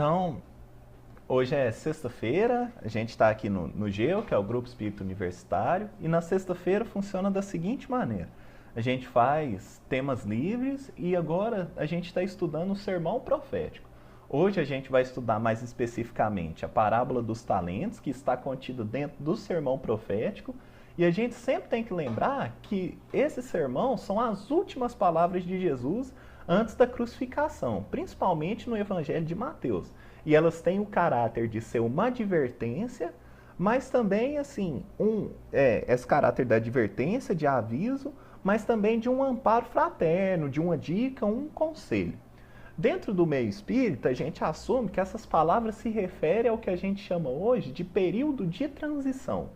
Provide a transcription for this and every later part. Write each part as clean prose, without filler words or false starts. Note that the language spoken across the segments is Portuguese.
Então, hoje é sexta-feira, a gente está aqui no GEO, que é o Grupo Espírita Universitário, e na sexta-feira funciona da seguinte maneira. A gente faz temas livres e agora a gente está estudando o sermão profético. Hoje a gente vai estudar mais especificamente a parábola dos talentos, que está contida dentro do sermão profético, e a gente sempre tem que lembrar que esse sermão são as últimas palavras de Jesus antes da crucificação, principalmente no Evangelho de Mateus. E elas têm o caráter de ser uma advertência, mas também, assim, esse caráter da advertência, de aviso, mas também de um amparo fraterno, de uma dica, um conselho. Dentro do meio espírita, a gente assume que essas palavras se referem ao que a gente chama hoje de período de transição,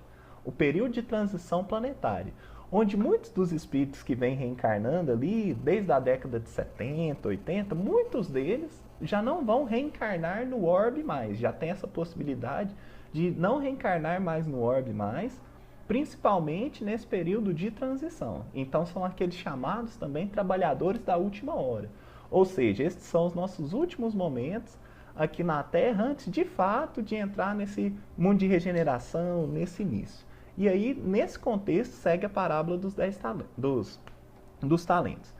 o período de transição planetária, onde muitos dos espíritos que vêm reencarnando ali, desde a década de 70, 80, muitos deles já não vão reencarnar no orbe mais, já tem essa possibilidade de não reencarnar mais no orbe mais, principalmente nesse período de transição. Então são aqueles chamados também trabalhadores da última hora. Ou seja, esses são os nossos últimos momentos aqui na Terra antes de fato de entrar nesse mundo de regeneração, nesse início. E aí, nesse contexto, segue a parábola dos talentos.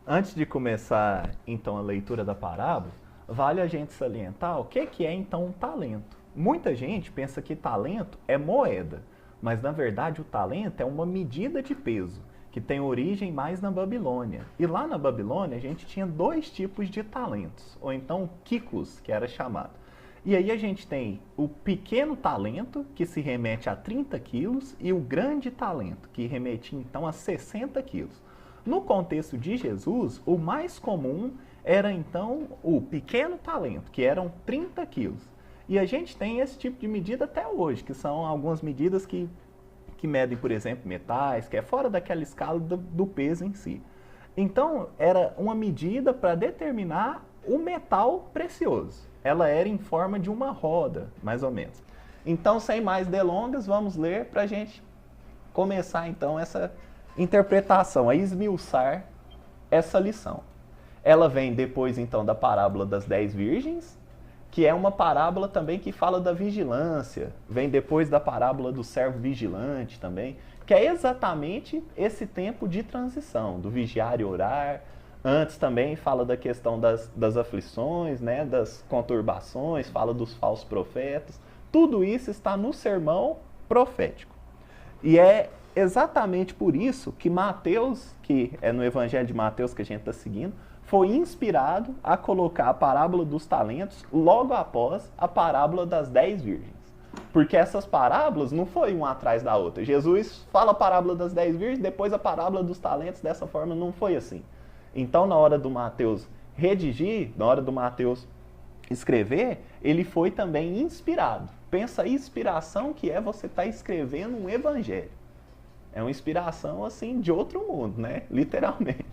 Antes de começar, então, a leitura da parábola, vale a gente salientar o que é, então, um talento. Muita gente pensa que talento é moeda, mas, na verdade, o talento é uma medida de peso, que tem origem mais na Babilônia. E lá na Babilônia, a gente tinha dois tipos de talentos, ou então quicos, que era chamado. E aí a gente tem o pequeno talento, que se remete a 30 quilos, e o grande talento, que remete então a 60 quilos. No contexto de Jesus, o mais comum era então o pequeno talento, que eram 30 quilos. E a gente tem esse tipo de medida até hoje, que são algumas medidas que medem, por exemplo, metais, que é fora daquela escala do peso em si. Então, era uma medida para determinar o metal precioso. Ela era em forma de uma roda, mais ou menos. Então, sem mais delongas, vamos ler para a gente começar, então, essa interpretação, a esmiuçar essa lição. Ela vem depois, então, da parábola das 10 virgens, que é uma parábola também que fala da vigilância. Vem depois da parábola do servo vigilante também, que é exatamente esse tempo de transição, do vigiar e orar. Antes também fala da questão das aflições, né, das conturbações, fala dos falsos profetas. Tudo isso está no sermão profético. E é exatamente por isso que Mateus, que é no Evangelho de Mateus que a gente está seguindo, foi inspirado a colocar a parábola dos talentos logo após a parábola das 10 virgens. Porque essas parábolas não foi uma atrás da outra. Jesus fala a parábola das 10 virgens, depois a parábola dos talentos, dessa forma não foi assim. Então, na hora do Mateus redigir, na hora do Mateus escrever, ele foi também inspirado. Pensa a inspiração que é você estar escrevendo um evangelho. É uma inspiração, assim, de outro mundo, né? Literalmente.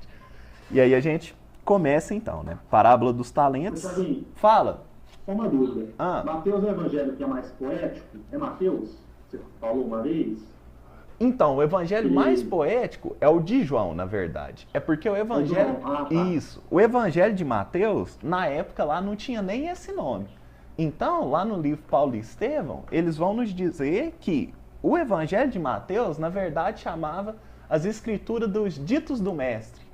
E aí a gente começa, então, né? Parábola dos talentos. Fala. Só uma dúvida. Mateus é o evangelho que é mais poético? É Mateus? Você falou uma vez? Então, o evangelho mais poético é o de João, na verdade. É porque o evangelho... Isso. O evangelho de Mateus, na época lá, não tinha nem esse nome. Então, lá no livro Paulo e Estevão, eles vão nos dizer que o evangelho de Mateus, na verdade, chamava as escrituras dos ditos do mestre,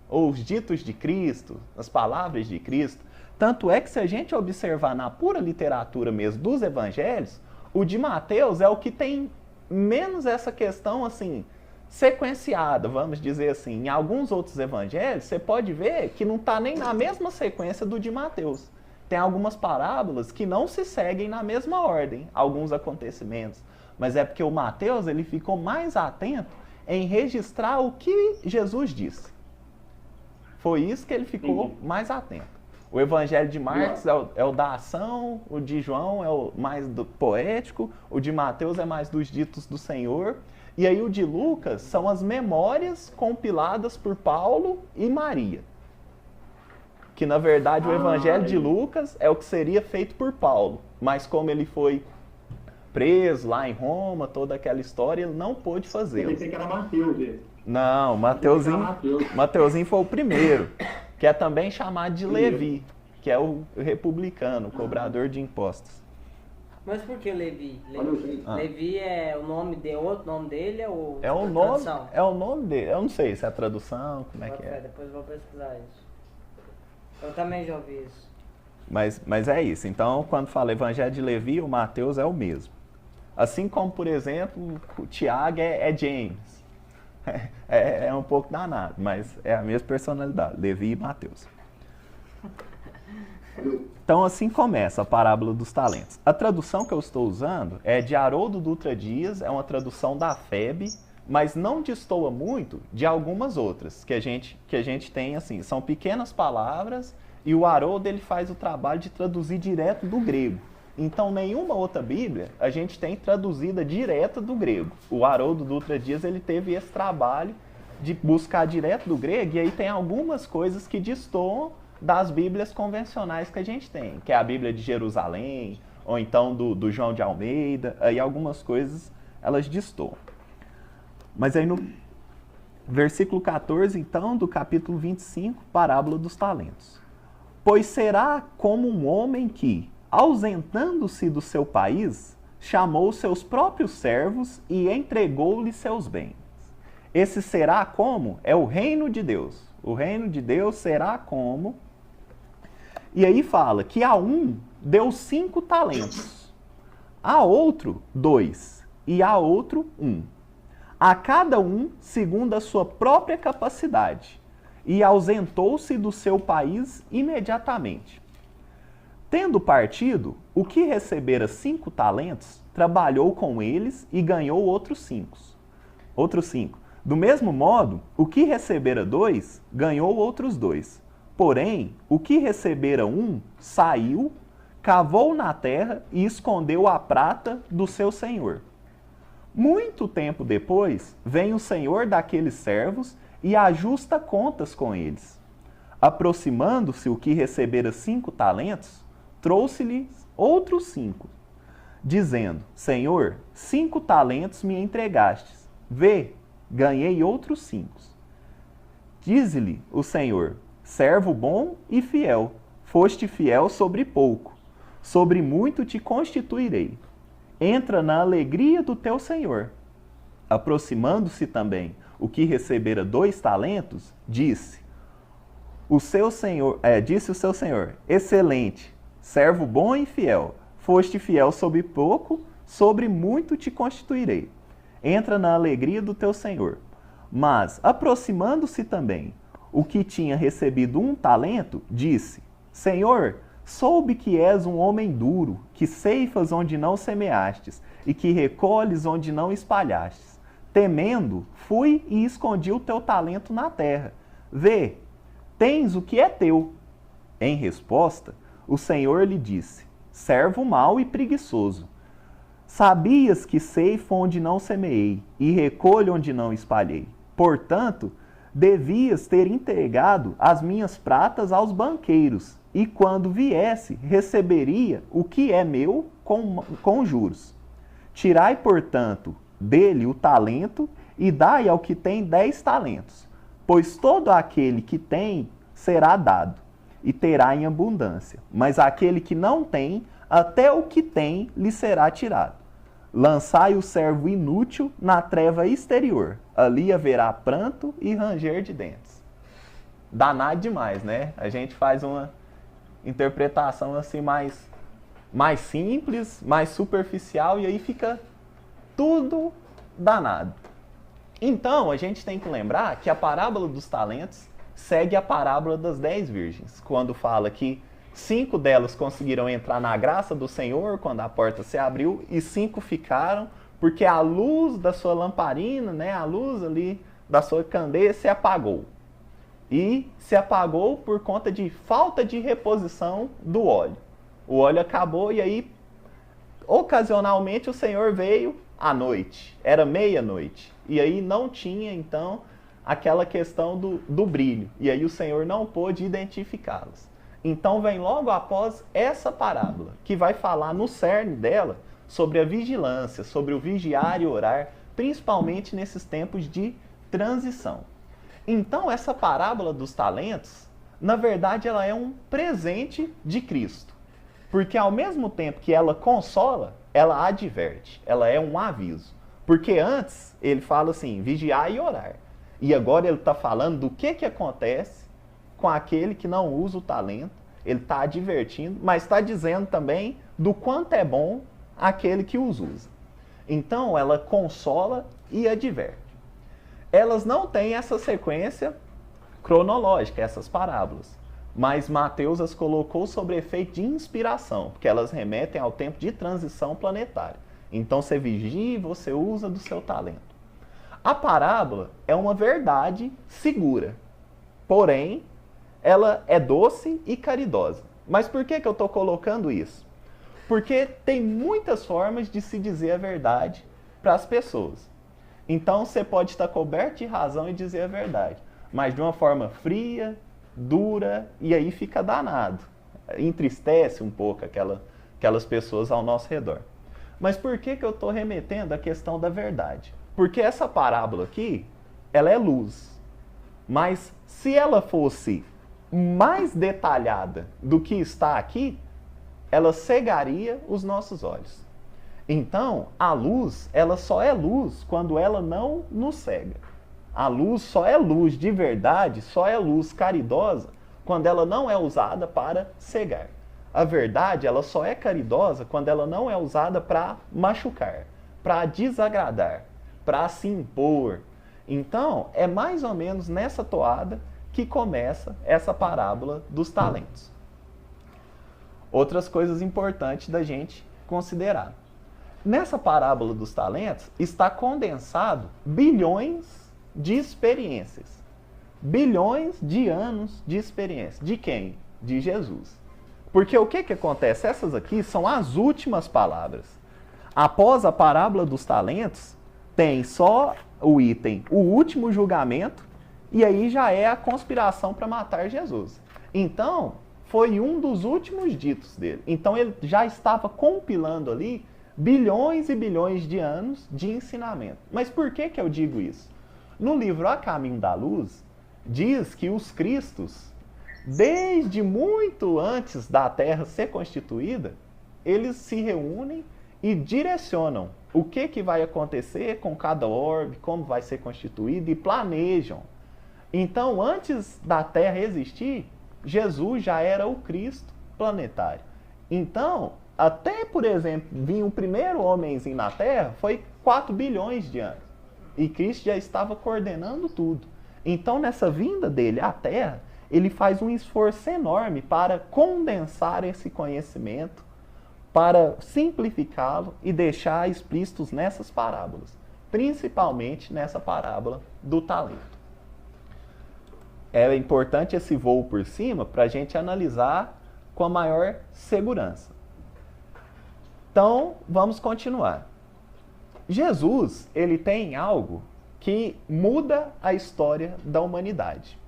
ou os ditos de Cristo, as palavras de Cristo. Tanto é que, se a gente observar na pura literatura mesmo dos evangelhos, o de Mateus é o que tem menos essa questão, assim, sequenciada, vamos dizer assim. Em alguns outros evangelhos, você pode ver que não está nem na mesma sequência do de Mateus. Tem algumas parábolas que não se seguem na mesma ordem, alguns acontecimentos. Mas é porque o Mateus, ele ficou mais atento em registrar o que Jesus disse. Foi isso que ele ficou mais atento. O evangelho de Marcos é o da ação, o de João é o mais do poético, o de Mateus é mais dos ditos do Senhor, e aí o de Lucas são as memórias compiladas por Paulo e Maria. Que, na verdade, o evangelho de Lucas é o que seria feito por Paulo, mas como ele foi preso lá em Roma, toda aquela história, ele não pôde fazê-lo. Eu pensei que era Mateus, velho. Não, Mateuzinho foi o primeiro, que é também chamado de Levi. que é o republicano, o cobrador de impostos. Mas por que Levi? Levi é o nome de outro nome dele ou é o nome dele. Eu não sei se é a tradução, como é que é. Depois eu vou pesquisar isso. Eu também já ouvi isso. Mas é isso. Então, quando fala Evangelho de Levi, o Mateus é o mesmo. Assim como, por exemplo, o Tiago é James. É um pouco danado, mas é a mesma personalidade, Levi e Mateus. Então, assim começa a parábola dos talentos. A tradução que eu estou usando é de Haroldo Dutra Dias, é uma tradução da FEB, mas não destoa muito de algumas outras que a gente tem, assim, são pequenas palavras e o Haroldo ele faz o trabalho de traduzir direto do grego. Então, nenhuma outra Bíblia a gente tem traduzida direto do grego. O Haroldo Dutra Dias ele teve esse trabalho de buscar direto do grego, e aí tem algumas coisas que destoam das Bíblias convencionais que a gente tem, que é a Bíblia de Jerusalém, ou então do João de Almeida, aí algumas coisas elas destoam. Mas aí no versículo 14, então, do capítulo 25, parábola dos talentos. Pois será como um homem que, ausentando-se do seu país, chamou seus próprios servos e entregou-lhes seus bens. Esse será como é o reino de Deus. O reino de Deus será como... E aí fala que a um deu 5 talentos, a outro 2 e a outro 1. A cada um segundo a sua própria capacidade, e ausentou-se do seu país imediatamente. Tendo partido, o que recebera 5 talentos, trabalhou com eles e ganhou outros 5. Do mesmo modo, o que recebera 2, ganhou outros 2. Porém, o que recebera 1, saiu, cavou na terra e escondeu a prata do seu senhor. Muito tempo depois, vem o senhor daqueles servos e ajusta contas com eles. Aproximando-se o que recebera 5 talentos, trouxe-lhes outros 5, dizendo: Senhor, 5 talentos me entregastes. Vê, ganhei outros 5. Diz-lhe o senhor: servo bom e fiel, foste fiel sobre pouco, sobre muito te constituirei. Entra na alegria do teu senhor. Aproximando-se também o que recebera 2 talentos, disse o seu senhor: excelente, servo bom e fiel, foste fiel sobre pouco, sobre muito te constituirei. Entra na alegria do teu senhor. Mas, aproximando-se também o que tinha recebido 1 talento, disse: Senhor, soube que és um homem duro, que ceifas onde não semeastes, e que recolhes onde não espalhastes. Temendo, fui e escondi o teu talento na terra. Vê, tens o que é teu. Em resposta, o Senhor lhe disse: servo mau e preguiçoso. Sabias que ceifo onde não semeei, e recolho onde não espalhei. Portanto, devias ter entregado as minhas pratas aos banqueiros, e quando viesse, receberia o que é meu com juros. Tirai, portanto, dele o talento, e dai ao que tem 10 talentos. Pois todo aquele que tem será dado, e terá em abundância. Mas aquele que não tem, até o que tem lhe será tirado. Lançai o servo inútil na treva exterior. Ali haverá pranto e ranger de dentes. Danado demais, né? A gente faz uma interpretação assim mais simples, mais superficial, e aí fica tudo danado. Então, a gente tem que lembrar que a parábola dos talentos segue a parábola das 10 virgens, quando fala que 5 delas conseguiram entrar na graça do Senhor quando a porta se abriu, e 5 ficaram porque a luz da sua lamparina, né, a luz ali da sua candeia se apagou. E se apagou por conta de falta de reposição do óleo. O óleo acabou e aí, ocasionalmente, o Senhor veio à noite. Era meia-noite. E aí não tinha, então, aquela questão do brilho. E aí o Senhor não pôde identificá-los. Então vem logo após essa parábola, que vai falar no cerne dela sobre a vigilância, sobre o vigiar e orar, principalmente nesses tempos de transição. Então essa parábola dos talentos na verdade ela é um presente de Cristo. Porque ao mesmo tempo que ela consola, ela adverte, ela é um aviso. Porque antes ele fala assim, vigiar e orar. E agora ele está falando do que acontece com aquele que não usa o talento. Ele está advertindo, mas está dizendo também do quanto é bom aquele que os usa. Então ela consola e adverte. Elas não têm essa sequência cronológica, essas parábolas. Mas Mateus as colocou sobre efeito de inspiração, porque elas remetem ao tempo de transição planetária. Então você vigia e você usa do seu talento. A parábola é uma verdade segura, porém, ela é doce e caridosa. Mas por que eu estou colocando isso? Porque tem muitas formas de se dizer a verdade para as pessoas. Então você pode estar coberto de razão e dizer a verdade, mas de uma forma fria, dura, e aí fica danado. Entristece um pouco aquelas pessoas ao nosso redor. Mas por que eu estou remetendo à questão da verdade? Porque essa parábola aqui, ela é luz. Mas se ela fosse mais detalhada do que está aqui, ela cegaria os nossos olhos. Então, a luz, ela só é luz quando ela não nos cega. A luz só é luz de verdade, só é luz caridosa quando ela não é usada para cegar. A verdade, ela só é caridosa quando ela não é usada para machucar, para desagradar, para se impor. Então, é mais ou menos nessa toada que começa essa parábola dos talentos. Outras coisas importantes da gente considerar. Nessa parábola dos talentos está condensado bilhões de experiências. Bilhões de anos de experiência. De quem? De Jesus. Porque o que acontece? Essas aqui são as últimas palavras. Após a parábola dos talentos, tem só o item, o último julgamento, e aí já é a conspiração para matar Jesus. Então, foi um dos últimos ditos dele. Então, ele já estava compilando ali bilhões e bilhões de anos de ensinamento. Mas por que eu digo isso? No livro A Caminho da Luz, diz que os Cristos, desde muito antes da Terra ser constituída, eles se reúnem e direcionam o que vai acontecer com cada orbe, como vai ser constituído, e planejam. Então, antes da Terra existir, Jesus já era o Cristo planetário. Então, até, por exemplo, vir o primeiro homenzinho na Terra, foi 4 bilhões de anos. E Cristo já estava coordenando tudo. Então, nessa vinda dele à Terra, ele faz um esforço enorme para condensar esse conhecimento, para simplificá-lo e deixar explícitos nessas parábolas, principalmente nessa parábola do talento. É importante esse voo por cima para a gente analisar com a maior segurança. Então, vamos continuar. Jesus, ele tem algo que muda a história da humanidade.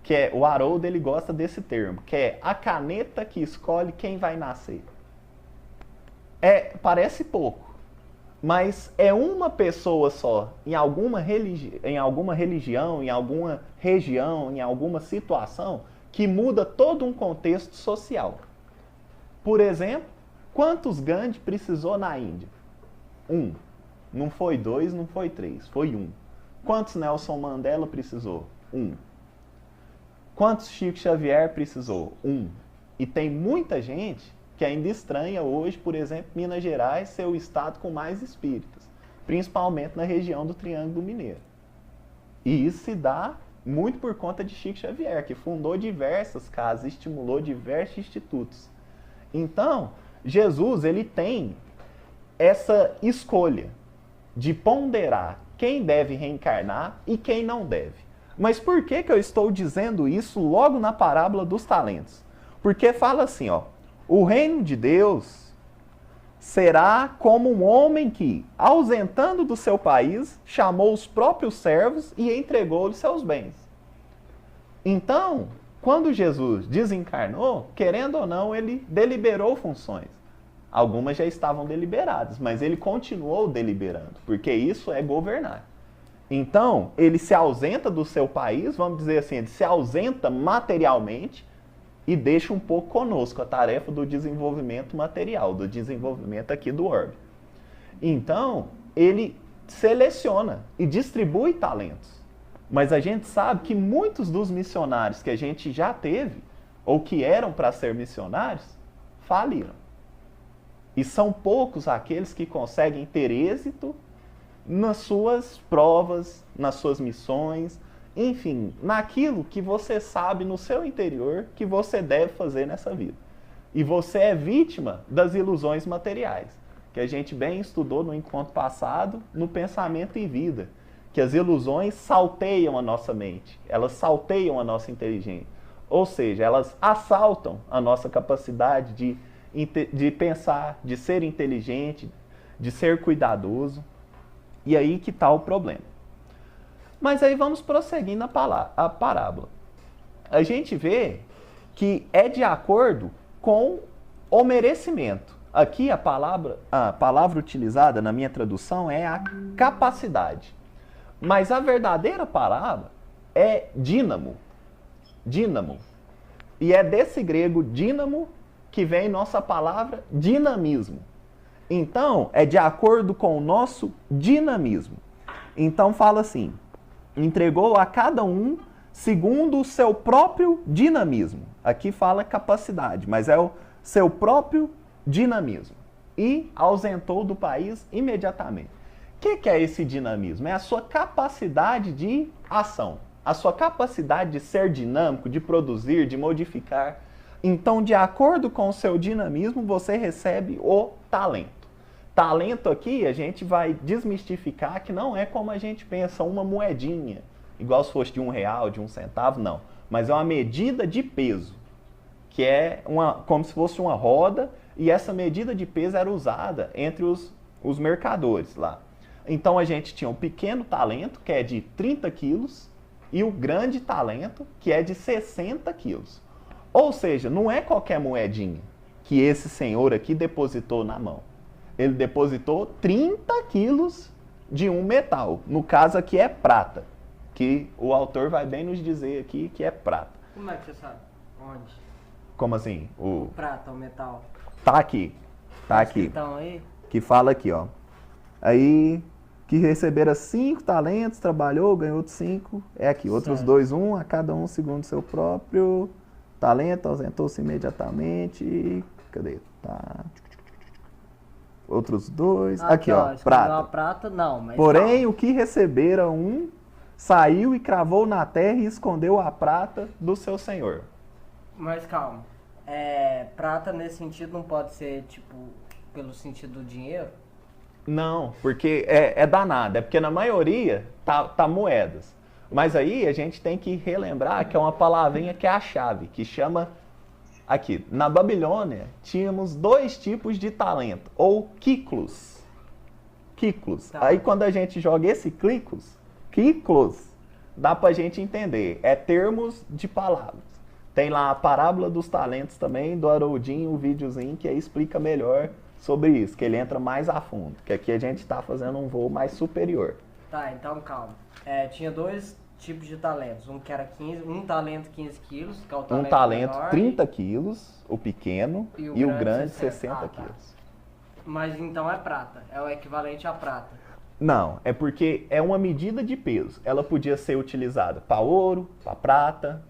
Que é, o Harold, ele gosta desse termo, que é a caneta que escolhe quem vai nascer. Parece pouco, mas é uma pessoa só, em alguma religião, em alguma região, em alguma situação, que muda todo um contexto social. Por exemplo, quantos Gandhi precisou na Índia? 1. Não foi 2, não foi 3, foi 1. Quantos Nelson Mandela precisou? 1. Quantos Chico Xavier precisou? 1. E tem muita gente que ainda estranha hoje, por exemplo, Minas Gerais ser o estado com mais espíritas, principalmente na região do Triângulo Mineiro. E isso se dá muito por conta de Chico Xavier, que fundou diversas casas, estimulou diversos institutos. Então, Jesus, ele tem essa escolha de ponderar quem deve reencarnar e quem não deve. Mas por que eu estou dizendo isso logo na parábola dos talentos? Porque fala assim, ó, o reino de Deus será como um homem que, ausentando do seu país, chamou os próprios servos e entregou-lhes seus bens. Então, quando Jesus desencarnou, querendo ou não, ele deliberou funções. Algumas já estavam deliberadas, mas ele continuou deliberando, porque isso é governar. Então, ele se ausenta do seu país, vamos dizer assim, ele se ausenta materialmente e deixa um pouco conosco a tarefa do desenvolvimento material, do desenvolvimento aqui do orbe. Então, ele seleciona e distribui talentos. Mas a gente sabe que muitos dos missionários que a gente já teve, ou que eram para ser missionários, faliram. E são poucos aqueles que conseguem ter êxito nas suas provas, nas suas missões, enfim, naquilo que você sabe no seu interior que você deve fazer nessa vida. E você é vítima das ilusões materiais, que a gente bem estudou no encontro passado, no Pensamento em Vida, que as ilusões salteiam a nossa mente, elas salteiam a nossa inteligência. Ou seja, elas assaltam a nossa capacidade de pensar, de ser inteligente, de ser cuidadoso. E aí que está o problema. Mas aí vamos prosseguindo a parábola. A gente vê que é de acordo com o merecimento. Aqui a palavra utilizada na minha tradução é a capacidade. Mas a verdadeira parábola é dínamo. Dínamo. E é desse grego dínamo que vem nossa palavra dinamismo. Então, é de acordo com o nosso dinamismo. Então fala assim: entregou a cada um segundo o seu próprio dinamismo. Aqui fala capacidade, mas é o seu próprio dinamismo. E ausentou do país imediatamente. O que é esse dinamismo? É a sua capacidade de ação. A sua capacidade de ser dinâmico, de produzir, de modificar. Então, de acordo com o seu dinamismo, você recebe o talento. Talento aqui, a gente vai desmistificar que não é como a gente pensa, uma moedinha, igual se fosse de R$1, de 1 centavo, não. Mas é uma medida de peso, que é como se fosse uma roda, e essa medida de peso era usada entre os mercadores lá. Então, a gente tinha o pequeno talento, que é de 30 quilos, e o grande talento, que é de 60 quilos. Ou seja, não é qualquer moedinha que esse senhor aqui depositou na mão. Ele depositou 30 quilos de um metal. No caso aqui é prata, que o autor vai bem nos dizer aqui que é prata. Como é que você sabe? Onde? Como assim? O prata, o metal. Tá aqui. Tá aqui. Então aí? Que fala aqui, ó. Aí, que recebera 5 talentos, trabalhou, ganhou outros 5. É aqui. Outros Certo. 2, 1, a cada um segundo seu próprio talento, ausentou-se imediatamente. Cadê? Tá. Outros 2. Aqui, ó. Prata. A prata, não, mas Porém, o que recebera um, saiu e cravou na terra e escondeu a prata do seu senhor. Mas calma. Prata nesse sentido não pode ser, tipo, pelo sentido do dinheiro? Não, porque é danado. É porque na maioria tá moedas. Mas aí a gente tem que relembrar que é uma palavrinha que é a chave, que chama... Aqui, na Babilônia, tínhamos 2 tipos de talento, ou kiklos. Kiklos. Tá. Aí quando a gente joga esse kiklos, dá pra gente entender. É termos de palavras. Tem lá a parábola dos talentos também, do Haroldinho, o videozinho, que aí explica melhor sobre isso, que ele entra mais a fundo. Que aqui a gente tá fazendo um voo mais superior. Tá, então calma. Tinha 2 tipos de talentos. Um que era 15, um talento 15 quilos, que é o talento Um talento menor, 30 quilos, o pequeno, e o grande 60 tá. quilos. Mas então é prata, é o equivalente a prata. Não, é porque é uma medida de peso. Ela podia ser utilizada para ouro, para prata,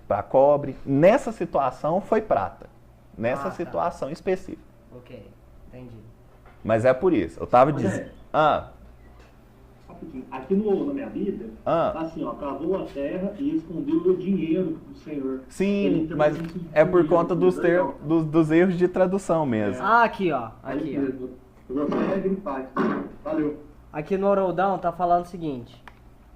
para cobre. Nessa situação foi prata. Nessa Tá. situação específica. Ok, entendi. Mas é por isso. Eu tava dizendo... Aqui na minha Bíblia, tá assim, ó, cavou a terra e escondeu o dinheiro do Senhor. Sim, mas é por conta dos erros de tradução mesmo. Ah, aqui ó, aqui ó. Mesmo. Eu vou até gripar aqui. Valeu. Aqui no Haroldão tá falando o seguinte: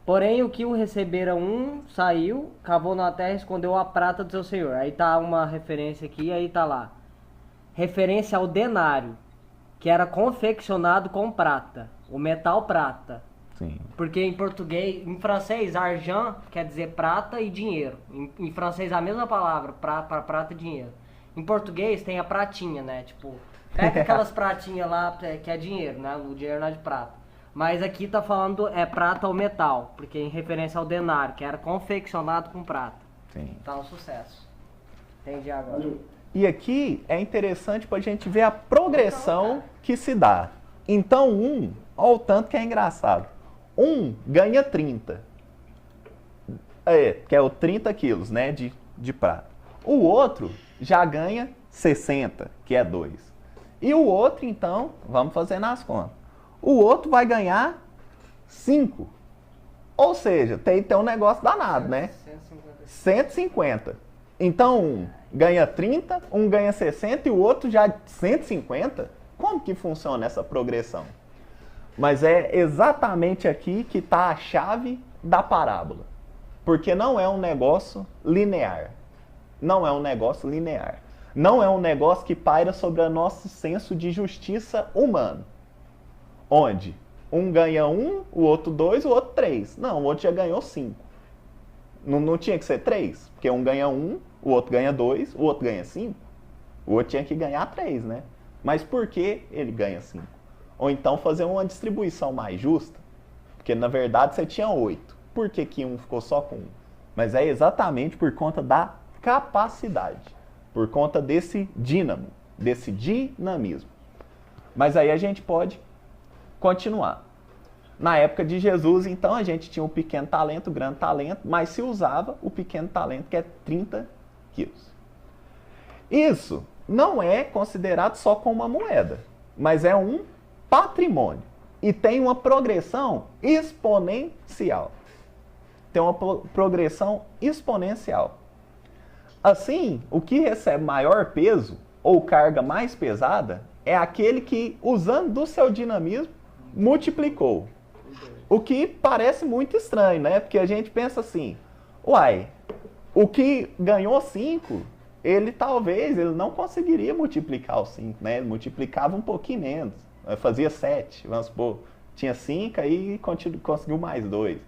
porém o que o recebera um saiu, cavou na terra e escondeu a prata do seu senhor. Aí tá uma referência aqui, aí tá lá. Referência ao denário, que era confeccionado com prata, o metal prata. Sim. Porque em português, em francês, argent quer dizer prata e dinheiro. Em francês a mesma palavra, para prata e dinheiro. Em português tem a pratinha, né? Tipo, pega aquelas pratinhas lá que é dinheiro, né? O dinheiro não é de prata. Mas aqui tá falando prata ou metal, porque em referência ao denário, que era confeccionado com prata. Sim. Então, sucesso. Entendi agora. E aqui é interessante para a gente ver a progressão que se dá. Então, olha o tanto que é engraçado. Ganha 30. Que é o 30 quilos, né, de prata. O outro já ganha 60, que é 2. E o outro, então, vamos fazer nas contas. O outro vai ganhar 5. Ou seja, tem um negócio danado, né? 150. Então, ganha 30, ganha 60 e o outro já 150? Como que funciona essa progressão? Mas é exatamente aqui que está a chave da parábola. Porque não é um negócio linear. Não é um negócio linear. Não é um negócio que paira sobre o nosso senso de justiça humano. Onde um ganha 1, o outro 2, o outro 3. Não, o outro já ganhou 5. Não tinha que ser 3? Porque um ganha 1, o outro ganha 2, o outro ganha 5. O outro tinha que ganhar 3, né? Mas por que ele ganha 5? Ou então fazer uma distribuição mais justa. Porque na verdade você tinha 8. Por que um ficou só com 1? Mas é exatamente por conta da capacidade. Por conta desse dínamo, desse dinamismo. Mas aí a gente pode continuar. Na época de Jesus, então, a gente tinha um pequeno talento, um grande talento, mas se usava o pequeno talento, que é 30 quilos. Isso não é considerado só como uma moeda, mas é um patrimônio. E tem uma progressão exponencial. Tem uma progressão exponencial. Assim, o que recebe maior peso, ou carga mais pesada, é aquele que, usando do seu dinamismo, multiplicou. O que parece muito estranho, né? Porque a gente pensa assim, o que ganhou 5, ele não conseguiria multiplicar os 5, né? Ele multiplicava um pouquinho menos, fazia 7, vamos supor, tinha 5, aí conseguiu mais 2.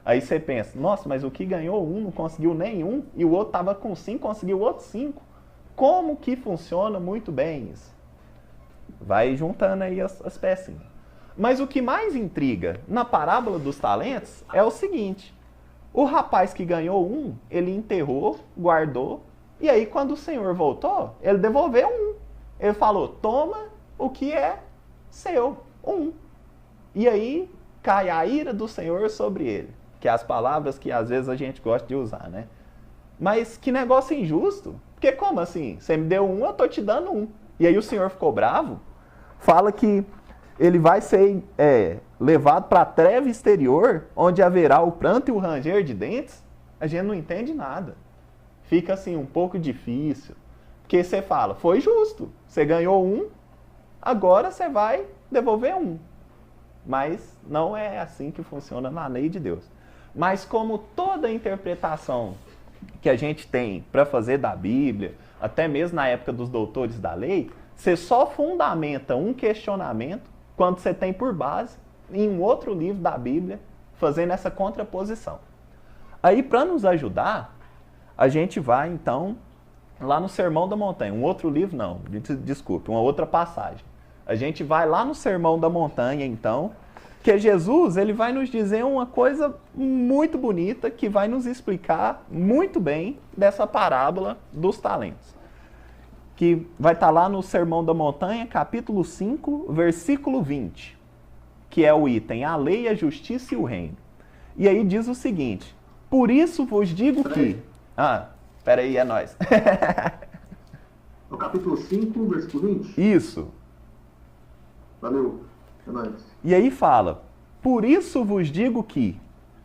Aí você pensa, nossa, mas o que ganhou 1 não conseguiu nenhum, e o outro estava com 5, conseguiu outro 5. Como que funciona muito bem isso? Vai juntando aí as pecinhas. Mas o que mais intriga na parábola dos talentos é o seguinte. O rapaz que ganhou 1, ele enterrou, guardou, e aí quando o Senhor voltou, ele devolveu 1. Ele falou, toma o que é seu, 1. E aí cai a ira do Senhor sobre ele. Que é as palavras que às vezes a gente gosta de usar, né? Mas que negócio injusto. Porque como assim? Você me deu 1, eu tô te dando 1. E aí o Senhor ficou bravo, fala que ele vai ser levado para a treva exterior, onde haverá o pranto e o ranger de dentes. A gente não entende nada. Fica assim um pouco difícil. Porque você fala, foi justo. Você ganhou 1, agora você vai devolver 1. Mas não é assim que funciona na lei de Deus. Mas como toda interpretação que a gente tem para fazer da Bíblia, até mesmo na época dos doutores da lei, você só fundamenta um questionamento quando você tem por base em um outro livro da Bíblia fazendo essa contraposição. Aí, para nos ajudar, a gente vai, então, lá no Sermão da Montanha. Um outro livro, não, desculpe, uma outra passagem. A gente vai lá no Sermão da Montanha, então, que Jesus ele vai nos dizer uma coisa muito bonita que vai nos explicar muito bem dessa parábola dos talentos. Que vai estar lá no Sermão da Montanha, capítulo 5, versículo 20, que é o item a lei, a justiça e o reino. E aí diz o seguinte, por isso vos digo que... peraí, é nóis. No capítulo 5, versículo 20? Isso. Valeu, é nóis. E aí fala, por isso vos digo que,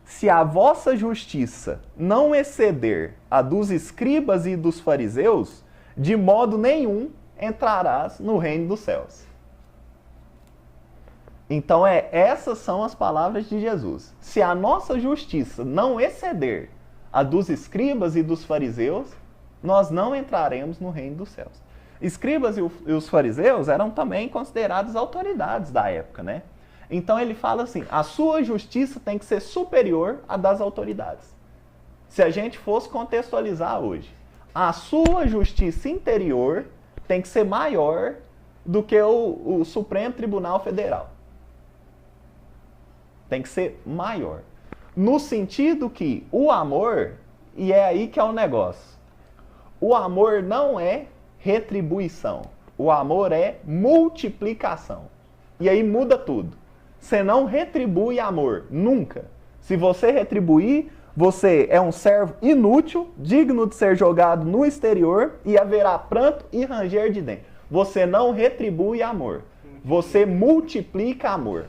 se a vossa justiça não exceder a dos escribas e dos fariseus, de modo nenhum entrarás no reino dos céus. Então essas são as palavras de Jesus. Se a nossa justiça não exceder a dos escribas e dos fariseus, nós não entraremos no reino dos céus. Escribas e os fariseus eram também considerados autoridades da época, né? Então ele fala assim, a sua justiça tem que ser superior à das autoridades. Se a gente fosse contextualizar hoje, a sua justiça interior tem que ser maior do que o Supremo Tribunal Federal. Tem que ser maior. No sentido que o amor, e é aí que é o negócio, o amor não é retribuição. O amor é multiplicação. E aí muda tudo. Você não retribui amor, nunca. Se você retribuir, você é um servo inútil, digno de ser jogado no exterior e haverá pranto e ranger de dentro. Você não retribui amor. Você multiplica amor.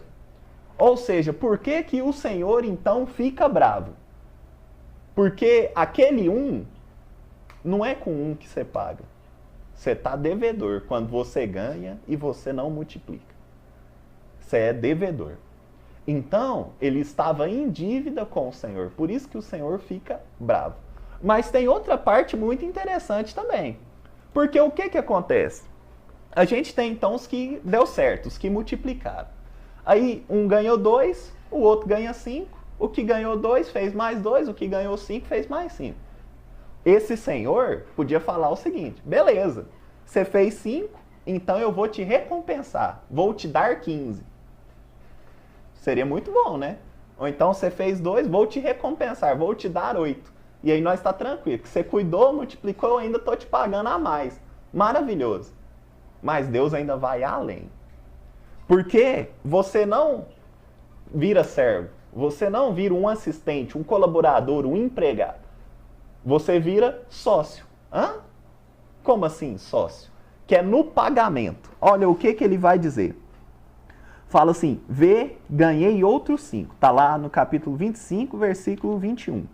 Ou seja, por que que o Senhor então fica bravo? Porque aquele não é com um que você paga. Você está devedor quando você ganha e você não multiplica. Você é devedor. Então, ele estava em dívida com o Senhor. Por isso que o Senhor fica bravo. Mas tem outra parte muito interessante também. Porque o que acontece? A gente tem então os que deu certo, os que multiplicaram. Aí um ganhou 2, o outro ganha 5. O que ganhou 2 fez mais 2, o que ganhou 5 fez mais 5. Esse senhor podia falar o seguinte: beleza, você fez 5, então eu vou te recompensar, vou te dar 15. Seria muito bom, né? Ou então você fez 2, vou te recompensar, vou te dar 8. E aí nós tá tranquilo, porque você cuidou, multiplicou, eu ainda tô te pagando a mais. Maravilhoso. Mas Deus ainda vai além. Porque você não vira servo, você não vira um assistente, um colaborador, um empregado. Você vira sócio. Hã? Como assim sócio? Que é no pagamento. Olha o que ele vai dizer. Fala assim: vê, ganhei outros 5. Está lá no capítulo 25, versículo 21.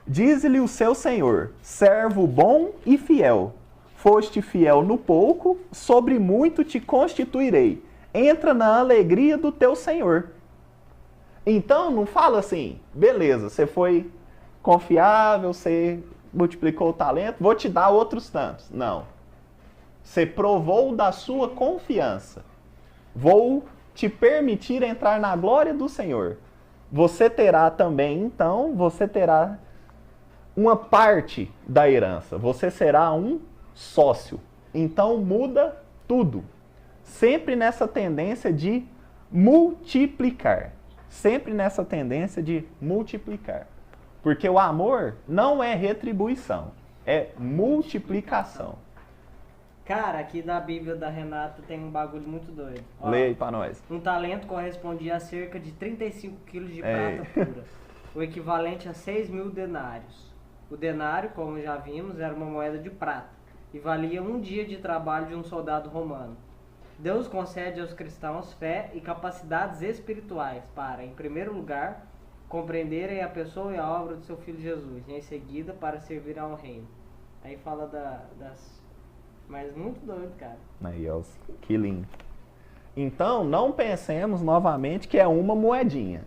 Diz-lhe o seu senhor: servo bom e fiel. Foste fiel no pouco, sobre muito te constituirei. Entra na alegria do teu senhor. Então não fala assim: beleza, você foi confiável, você multiplicou o talento, vou te dar outros tantos. Não. Você provou da sua confiança. Vou te permitir entrar na glória do Senhor. Você terá também, então, você terá uma parte da herança. Você será um sócio. Então muda tudo. Sempre nessa tendência de multiplicar. Sempre nessa tendência de multiplicar. Porque o amor não é retribuição, é multiplicação. Cara, aqui na Bíblia da Renata tem um bagulho muito doido. Ó, lê aí pra nós. Um talento correspondia a cerca de 35 quilos de prata pura, o equivalente a 6.000 denários. O denário, como já vimos, era uma moeda de prata e valia um dia de trabalho de um soldado romano. Deus concede aos cristãos fé e capacidades espirituais para, em primeiro lugar, compreenderem a pessoa e a obra do seu Filho Jesus, e em seguida para servir ao reino. Aí fala das... Mas muito doido, cara. Aí, ó, que lindo. Então, não pensemos novamente que é uma moedinha,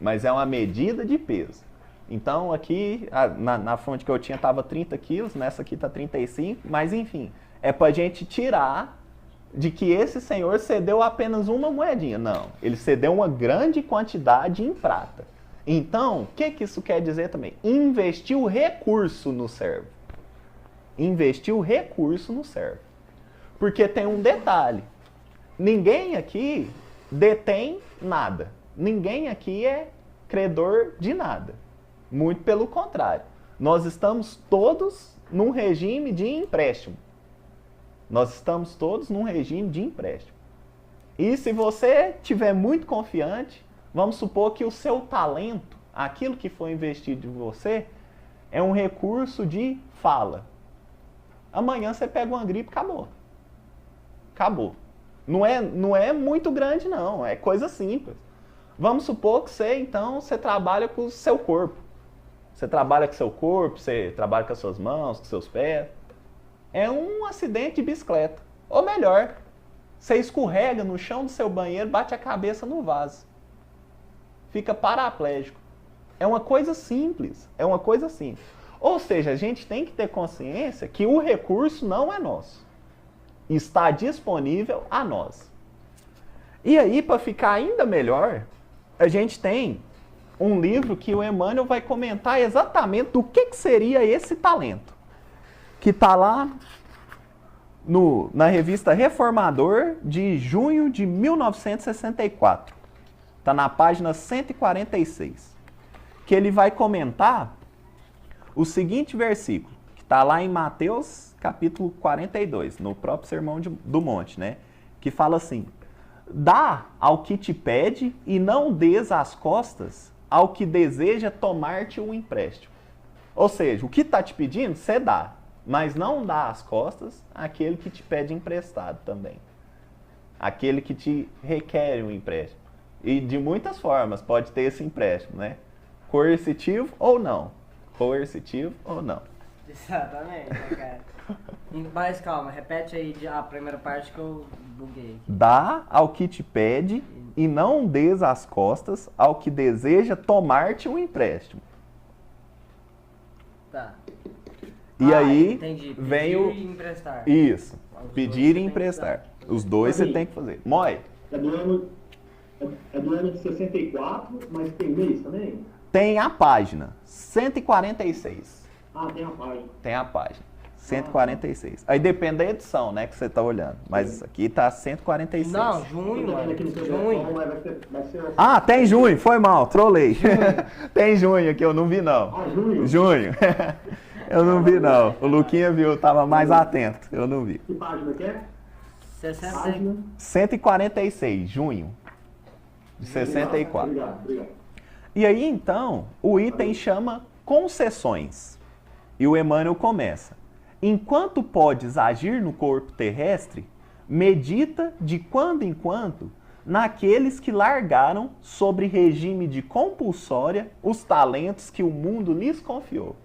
mas é uma medida de peso. Então, aqui, na fonte que eu tinha estava 30 quilos, nessa aqui está 35, mas enfim, é para a gente tirar de que esse senhor cedeu apenas uma moedinha. Não, ele cedeu uma grande quantidade em prata. Então, o que isso quer dizer também? Investiu recurso no servo. Investiu recurso no servo. Porque tem um detalhe. Ninguém aqui detém nada. Ninguém aqui é credor de nada. Muito pelo contrário. Nós estamos todos num regime de empréstimo. Nós estamos todos num regime de empréstimo. E se você estiver muito confiante, vamos supor que o seu talento, aquilo que foi investido em você, é um recurso de fala. Amanhã você pega uma gripe, acabou. Acabou. Não é muito grande, não. É coisa simples. Vamos supor que você, então, você trabalha com o seu corpo. Você trabalha com o seu corpo, você trabalha com as suas mãos, com os seus pés. É um acidente de bicicleta. Ou melhor, você escorrega no chão do seu banheiro, bate a cabeça no vaso. Fica paraplégico. É uma coisa simples. É uma coisa simples. Ou seja, a gente tem que ter consciência que o recurso não é nosso. Está disponível a nós. E aí, para ficar ainda melhor, a gente tem um livro que o Emmanuel vai comentar exatamente do que seria esse talento. Que está lá na revista Reformador, de junho de 1964. Está na página 146. Que ele vai comentar o seguinte versículo, que está lá em Mateus capítulo 42, no próprio Sermão do Monte, né? Que fala assim: dá ao que te pede e não dês as costas ao que deseja tomar-te um empréstimo. Ou seja, o que está te pedindo, você dá, mas não dá as costas àquele que te pede emprestado também. Aquele que te requer um empréstimo. E de muitas formas pode ter esse empréstimo, né? Coercitivo ou não. Coercitivo ou não. Exatamente, né, cara? Mas calma, repete aí a primeira parte que eu buguei aqui. Dá ao que te pede e não dês as costas ao que deseja tomar-te um empréstimo. Tá. E aí entendi. Pedir vem o... e emprestar. Isso. Os Pedir dois e você emprestar. tem que Os dois você tem que fazer. Moi, É do ano de 64, mas tem mês também? tem a página 146. Ah, tem a página. Tem a página 146. Aí depende da edição, né, que você tá olhando. Mas aqui tá 146. Não, junho, mano. Junho. Vai ser... Ah, tem junho. Foi mal, trolei. Tem junho aqui, eu não vi não. Ah, junho? Junho. Eu não vi não. O Luquinha viu, tava mais atento. Eu não vi. Que página que é? 60. Página. 146, junho de 64. Obrigado. E aí, então, o item chama concessões. E o Emmanuel começa. Enquanto podes agir no corpo terrestre, medita de quando em quando naqueles que largaram sobre regime de compulsória os talentos que o mundo lhes confiou.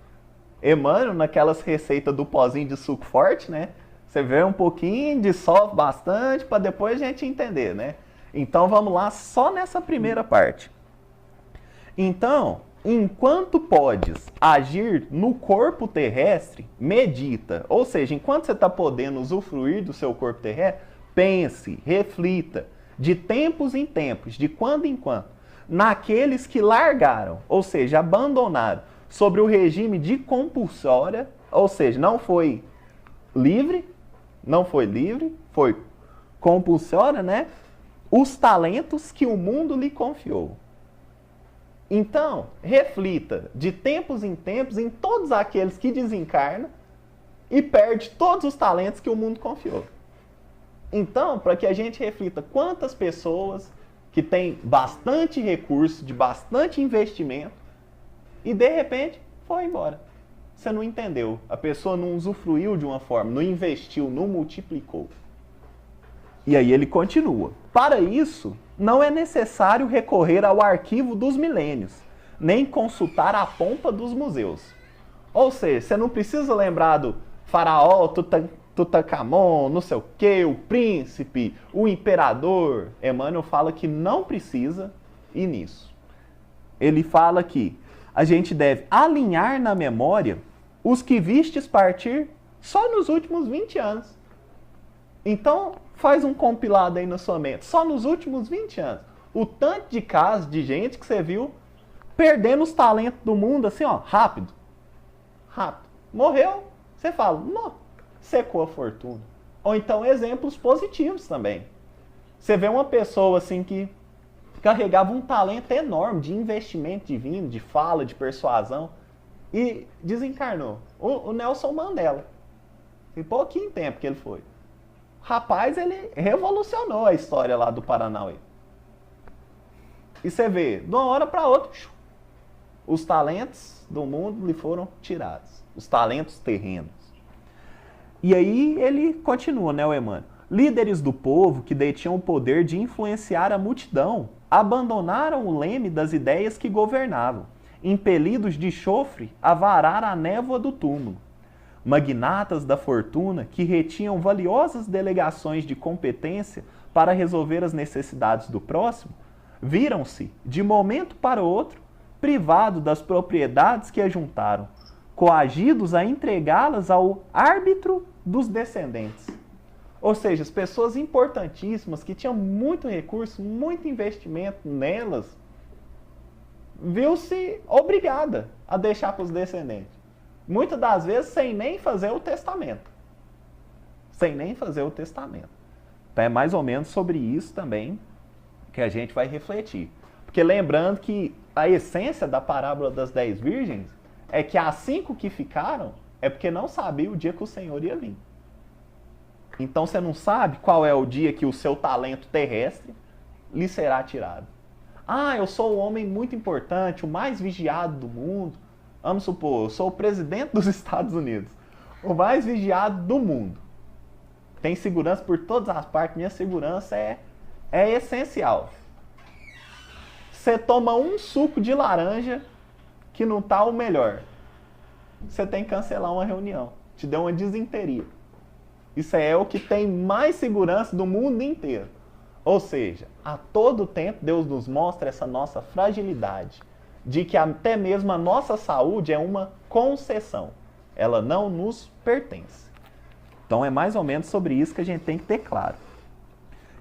Emmanuel, naquelas receitas do pozinho de suco forte, né? Você vê um pouquinho, dissolve bastante para depois a gente entender, né? Então vamos lá só nessa primeira parte. Então, enquanto podes agir no corpo terrestre, medita. Ou seja, enquanto você está podendo usufruir do seu corpo terrestre, pense, reflita, de tempos em tempos, de quando em quando, naqueles que largaram, ou seja, abandonaram, sobre o regime de compulsória, ou seja, não foi livre, foi compulsória, né? Os talentos que o mundo lhe confiou. Então, reflita de tempos em tempos em todos aqueles que desencarnam e perde todos os talentos que o mundo confiou. Então, para que a gente reflita quantas pessoas que têm bastante recurso, de bastante investimento, e de repente foi embora. Você não entendeu. A pessoa não usufruiu de uma forma, não investiu, não multiplicou. E aí ele continua. Para isso, não é necessário recorrer ao arquivo dos milênios, nem consultar a pompa dos museus. Ou seja, você não precisa lembrar do faraó, Tutankhamon, não sei o que, o príncipe, o imperador. Emmanuel fala que não precisa ir nisso. Ele fala que a gente deve alinhar na memória os que vistes partir só nos últimos 20 anos. Então, faz um compilado aí na sua mente. Só nos últimos 20 anos. O tanto de casos de gente que você viu perdendo os talentos do mundo assim, ó, rápido. Rápido. Morreu, você fala, não, secou a fortuna. Ou então exemplos positivos também. Você vê uma pessoa assim que carregava um talento enorme de investimento divino, de fala, de persuasão, e desencarnou. O Nelson Mandela. Tem pouquinho tempo que ele foi. Rapaz, ele revolucionou a história lá do Paranauê. E você vê, de uma hora para outra, os talentos do mundo lhe foram tirados. Os talentos terrenos. E aí ele continua, né, o Emmanuel? Líderes do povo que detinham o poder de influenciar a multidão abandonaram o leme das ideias que governavam, impelidos de chofre a varar a névoa do túmulo. Magnatas da fortuna que retinham valiosas delegações de competência para resolver as necessidades do próximo, viram-se, de momento para outro, privados das propriedades que ajuntaram, coagidos a entregá-las ao árbitro dos descendentes. Ou seja, as pessoas importantíssimas que tinham muito recurso, muito investimento nelas, viu-se obrigada a deixar para os descendentes. Muitas das vezes sem nem fazer o testamento. Sem nem fazer o testamento. Então é mais ou menos sobre isso também que a gente vai refletir. Porque lembrando que a essência da parábola das 10 virgens é que as 5 que ficaram é porque não sabia o dia que o Senhor ia vir. Então você não sabe qual é o dia que o seu talento terrestre lhe será tirado. Ah, eu sou um homem muito importante, o mais vigiado do mundo. Vamos supor, eu sou o presidente dos Estados Unidos, o mais vigiado do mundo. Tem segurança por todas as partes, minha segurança é essencial. Você toma um suco de laranja que não está o melhor. Você tem que cancelar uma reunião. Te deu uma disenteria. Isso é o que tem mais segurança do mundo inteiro. Ou seja, a todo tempo Deus nos mostra essa nossa fragilidade, de que até mesmo a nossa saúde é uma concessão. Ela não nos pertence. Então é mais ou menos sobre isso que a gente tem que ter claro.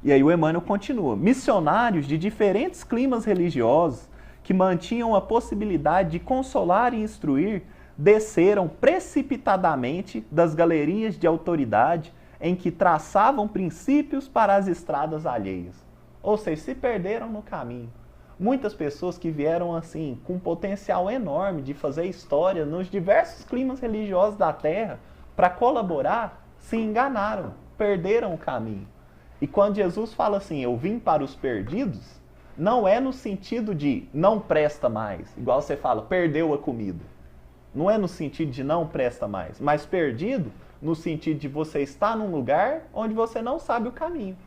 E aí o Emmanuel continua. Missionários de diferentes climas religiosos que mantinham a possibilidade de consolar e instruir desceram precipitadamente das galerias de autoridade em que traçavam princípios para as estradas alheias. Ou seja, se perderam no caminho. Muitas pessoas que vieram assim, com um potencial enorme de fazer história nos diversos climas religiosos da Terra, para colaborar, se enganaram, perderam o caminho. E quando Jesus fala assim, eu vim para os perdidos, não é no sentido de não presta mais, igual você fala, perdeu a comida. Não é no sentido de não presta mais, mas perdido no sentido de você estar num lugar onde você não sabe o caminho.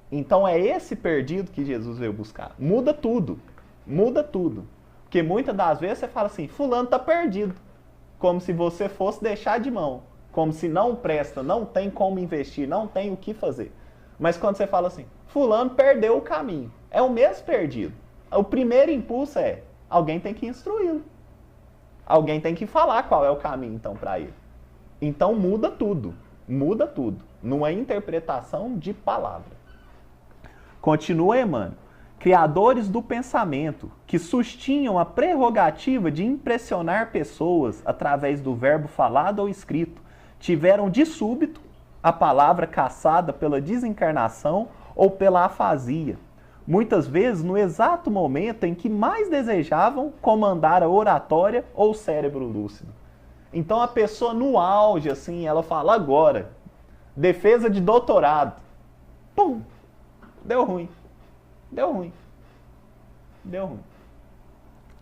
Então é esse perdido que Jesus veio buscar. Muda tudo. Muda tudo. Porque muitas das vezes você fala assim, fulano está perdido. Como se você fosse deixar de mão. Como se não presta, não tem como investir, não tem o que fazer. Mas quando você fala assim, fulano perdeu o caminho. É o mesmo perdido. O primeiro impulso é, alguém tem que instruí-lo. Alguém tem que falar qual é o caminho, então, para ele. Então, muda tudo. Muda tudo. Numa interpretação de palavra. Continua Emmanuel. Criadores do pensamento, que sustinham a prerrogativa de impressionar pessoas através do verbo falado ou escrito, tiveram de súbito a palavra caçada pela desencarnação ou pela afasia. Muitas vezes no exato momento em que mais desejavam comandar a oratória ou o cérebro lúcido. Então a pessoa no auge, assim, ela fala agora, defesa de doutorado. Pum! Deu ruim. Deu ruim. Deu ruim.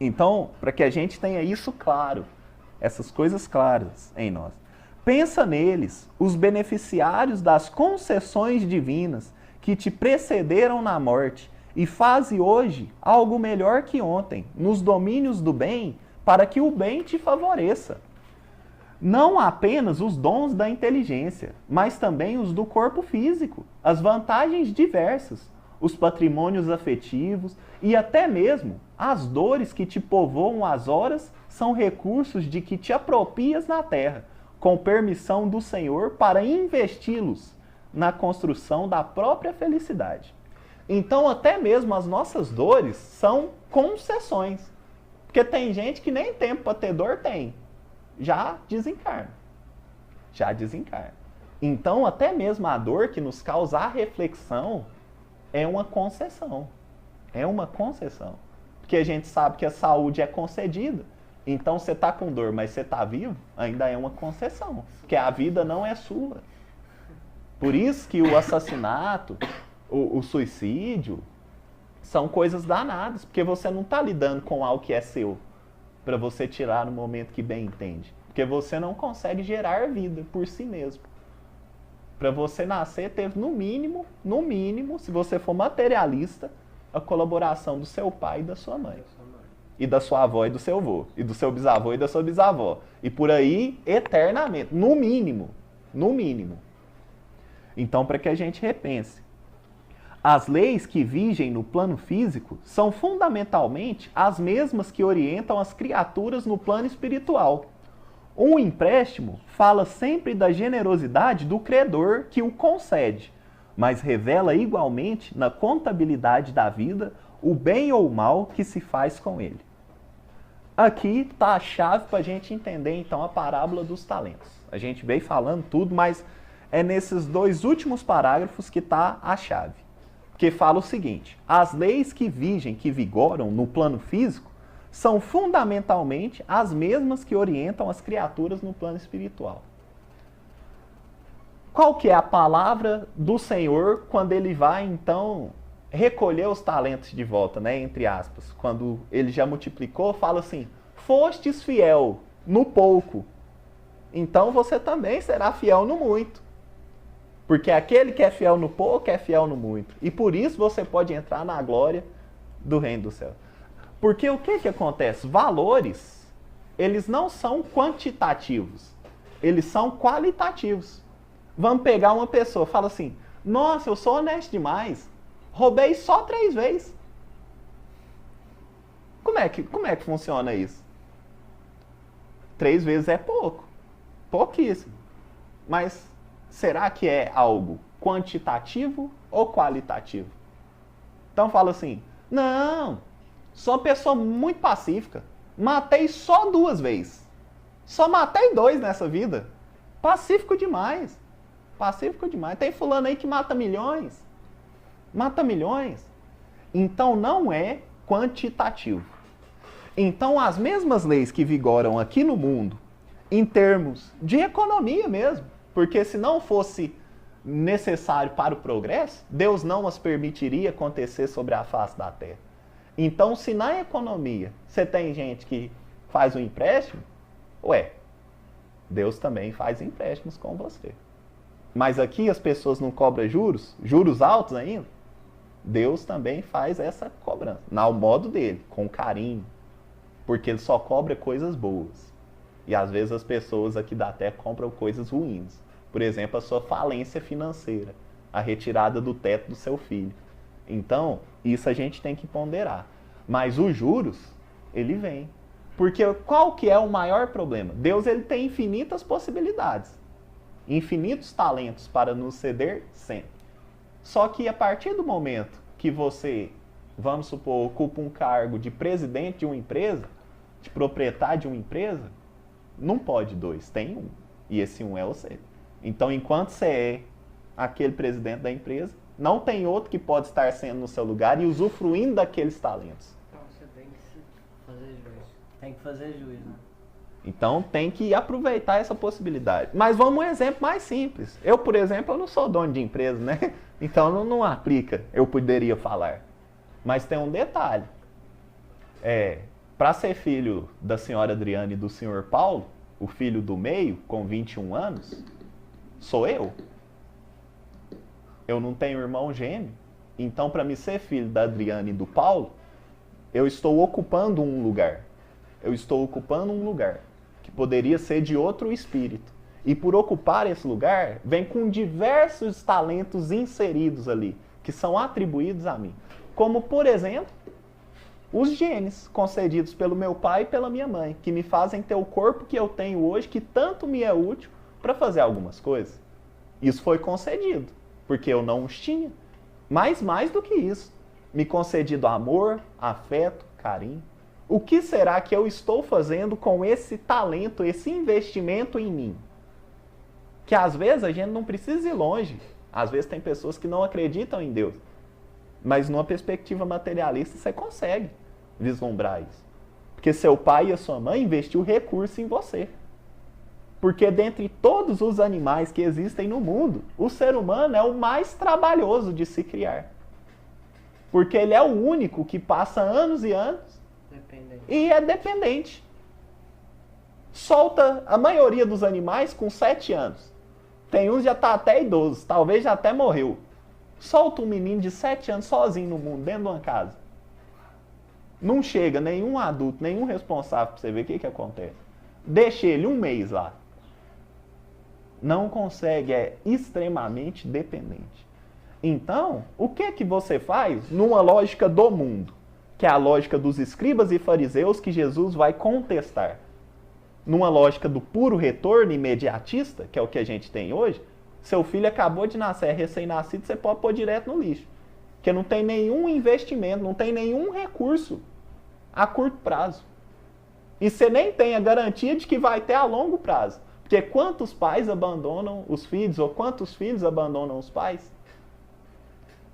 Então, para que a gente tenha isso claro, essas coisas claras em nós. Pensa neles, os beneficiários das concessões divinas que te precederam na morte e faze hoje algo melhor que ontem, nos domínios do bem, para que o bem te favoreça. Não apenas os dons da inteligência, mas também os do corpo físico, as vantagens diversas, os patrimônios afetivos e até mesmo as dores que te povoam as horas são recursos de que te aproprias na terra, com permissão do Senhor para investi-los na construção da própria felicidade. Então até mesmo as nossas dores são concessões, porque tem gente que nem tempo para ter dor tem. Já desencarna. Já desencarna. Então, até mesmo a dor que nos causa a reflexão é uma concessão. É uma concessão. Porque a gente sabe que a saúde é concedida. Então, você está com dor, mas você está vivo, ainda é uma concessão. Porque a vida não é sua. Por isso que o assassinato, o suicídio, são coisas danadas. Porque você não está lidando com algo que é seu, para você tirar no momento que bem entende. Porque você não consegue gerar vida por si mesmo. Para você nascer, teve no mínimo, se você for materialista, a colaboração do seu pai e da sua mãe. E da sua avó e do seu avô. E do seu bisavô e da sua bisavó. E por aí, eternamente. No mínimo. No mínimo. Então, para que a gente repense. As leis que vigem no plano físico são fundamentalmente as mesmas que orientam as criaturas no plano espiritual. Um empréstimo fala sempre da generosidade do credor que o concede, mas revela igualmente na contabilidade da vida o bem ou o mal que se faz com ele. Aqui está a chave para a gente entender então a parábola dos talentos. A gente veio falando tudo, mas é nesses dois últimos parágrafos que está a chave. Porque fala o seguinte: as leis que vigem, que vigoram no plano físico, são fundamentalmente as mesmas que orientam as criaturas no plano espiritual. Qual que é a palavra do Senhor quando ele vai, então, recolher os talentos de volta, né? Entre aspas. Quando ele já multiplicou, fala assim: fostes fiel no pouco, então você também será fiel no muito. Porque aquele que é fiel no pouco é fiel no muito. E por isso você pode entrar na glória do reino do céu. Porque o que acontece? Valores, eles não são quantitativos, eles são qualitativos. Vamos pegar uma pessoa, fala assim: nossa, eu sou honesto demais, roubei só 3 vezes. Como é que funciona isso? 3 vezes é pouco, pouquíssimo. Mas será que é algo quantitativo ou qualitativo? Então fala assim: não, sou uma pessoa muito pacífica, matei só 2 vezes. Só matei 2 nessa vida. Pacífico demais. Pacífico demais. Tem fulano aí que mata milhões. Mata milhões. Então não é quantitativo. Então as mesmas leis que vigoram aqui no mundo, em termos de economia mesmo, porque se não fosse necessário para o progresso, Deus não as permitiria acontecer sobre a face da terra. Então, se na economia você tem gente que faz um empréstimo, Deus também faz empréstimos com você. Mas aqui as pessoas não cobram juros altos ainda, Deus também faz essa cobrança, ao modo dele, com carinho, porque ele só cobra coisas boas. E às vezes as pessoas aqui da terra compram coisas ruins. Por exemplo, a sua falência financeira, a retirada do teto do seu filho. Então, isso a gente tem que ponderar. Mas os juros, ele vem. Porque qual que é o maior problema? Deus, ele tem infinitas possibilidades, infinitos talentos para nos ceder sempre. Só que a partir do momento que você, vamos supor, ocupa um cargo de presidente de uma empresa, de proprietário de uma empresa, não pode 2, tem 1. E esse 1 é você. Então, enquanto você é aquele presidente da empresa, não tem outro que pode estar sendo no seu lugar e usufruindo daqueles talentos. Então, você tem que fazer juízo. Tem que fazer juízo, né? Então, tem que aproveitar essa possibilidade. Mas vamos a um exemplo mais simples. Eu, por exemplo, eu não sou dono de empresa, né? Então, não aplica, eu poderia falar. Mas tem um detalhe. Para ser filho da senhora Adriana e do senhor Paulo, o filho do meio, com 21 anos, sou eu. Eu não tenho irmão gêmeo. Então, para me ser filho da Adriana e do Paulo, eu estou ocupando um lugar. Eu estou ocupando um lugar que poderia ser de outro espírito. E por ocupar esse lugar, vem com diversos talentos inseridos ali, que são atribuídos a mim. Como, por exemplo, os genes concedidos pelo meu pai e pela minha mãe, que me fazem ter o corpo que eu tenho hoje, que tanto me é útil para fazer algumas coisas. Isso foi concedido, porque eu não os tinha. Mas mais do que isso, me concedido amor, afeto, carinho. O que será que eu estou fazendo com esse talento, esse investimento em mim? Que às vezes a gente não precisa ir longe. Às vezes tem pessoas que não acreditam em Deus. Mas numa perspectiva materialista você consegue vislumbrar isso. Porque seu pai e a sua mãe investiu recurso em você. Porque dentre todos os animais que existem no mundo, o ser humano é o mais trabalhoso de se criar. Porque ele é o único que passa anos e anos e é dependente. Solta a maioria dos animais com 7 anos. Tem uns que já está até idoso, talvez já até morreu. Solta um menino de 7 anos sozinho no mundo, dentro de uma casa. Não chega nenhum adulto, nenhum responsável para você ver o que acontece. Deixa ele 1 mês lá. Não consegue, é extremamente dependente. Então, o que você faz numa lógica do mundo? Que é a lógica dos escribas e fariseus que Jesus vai contestar. Numa lógica do puro retorno imediatista, que é o que a gente tem hoje, seu filho acabou de nascer, é recém-nascido, você pode pôr direto no lixo. Porque não tem nenhum investimento, não tem nenhum recurso a curto prazo. E você nem tem a garantia de que vai ter a longo prazo. Porque quantos pais abandonam os filhos, ou quantos filhos abandonam os pais?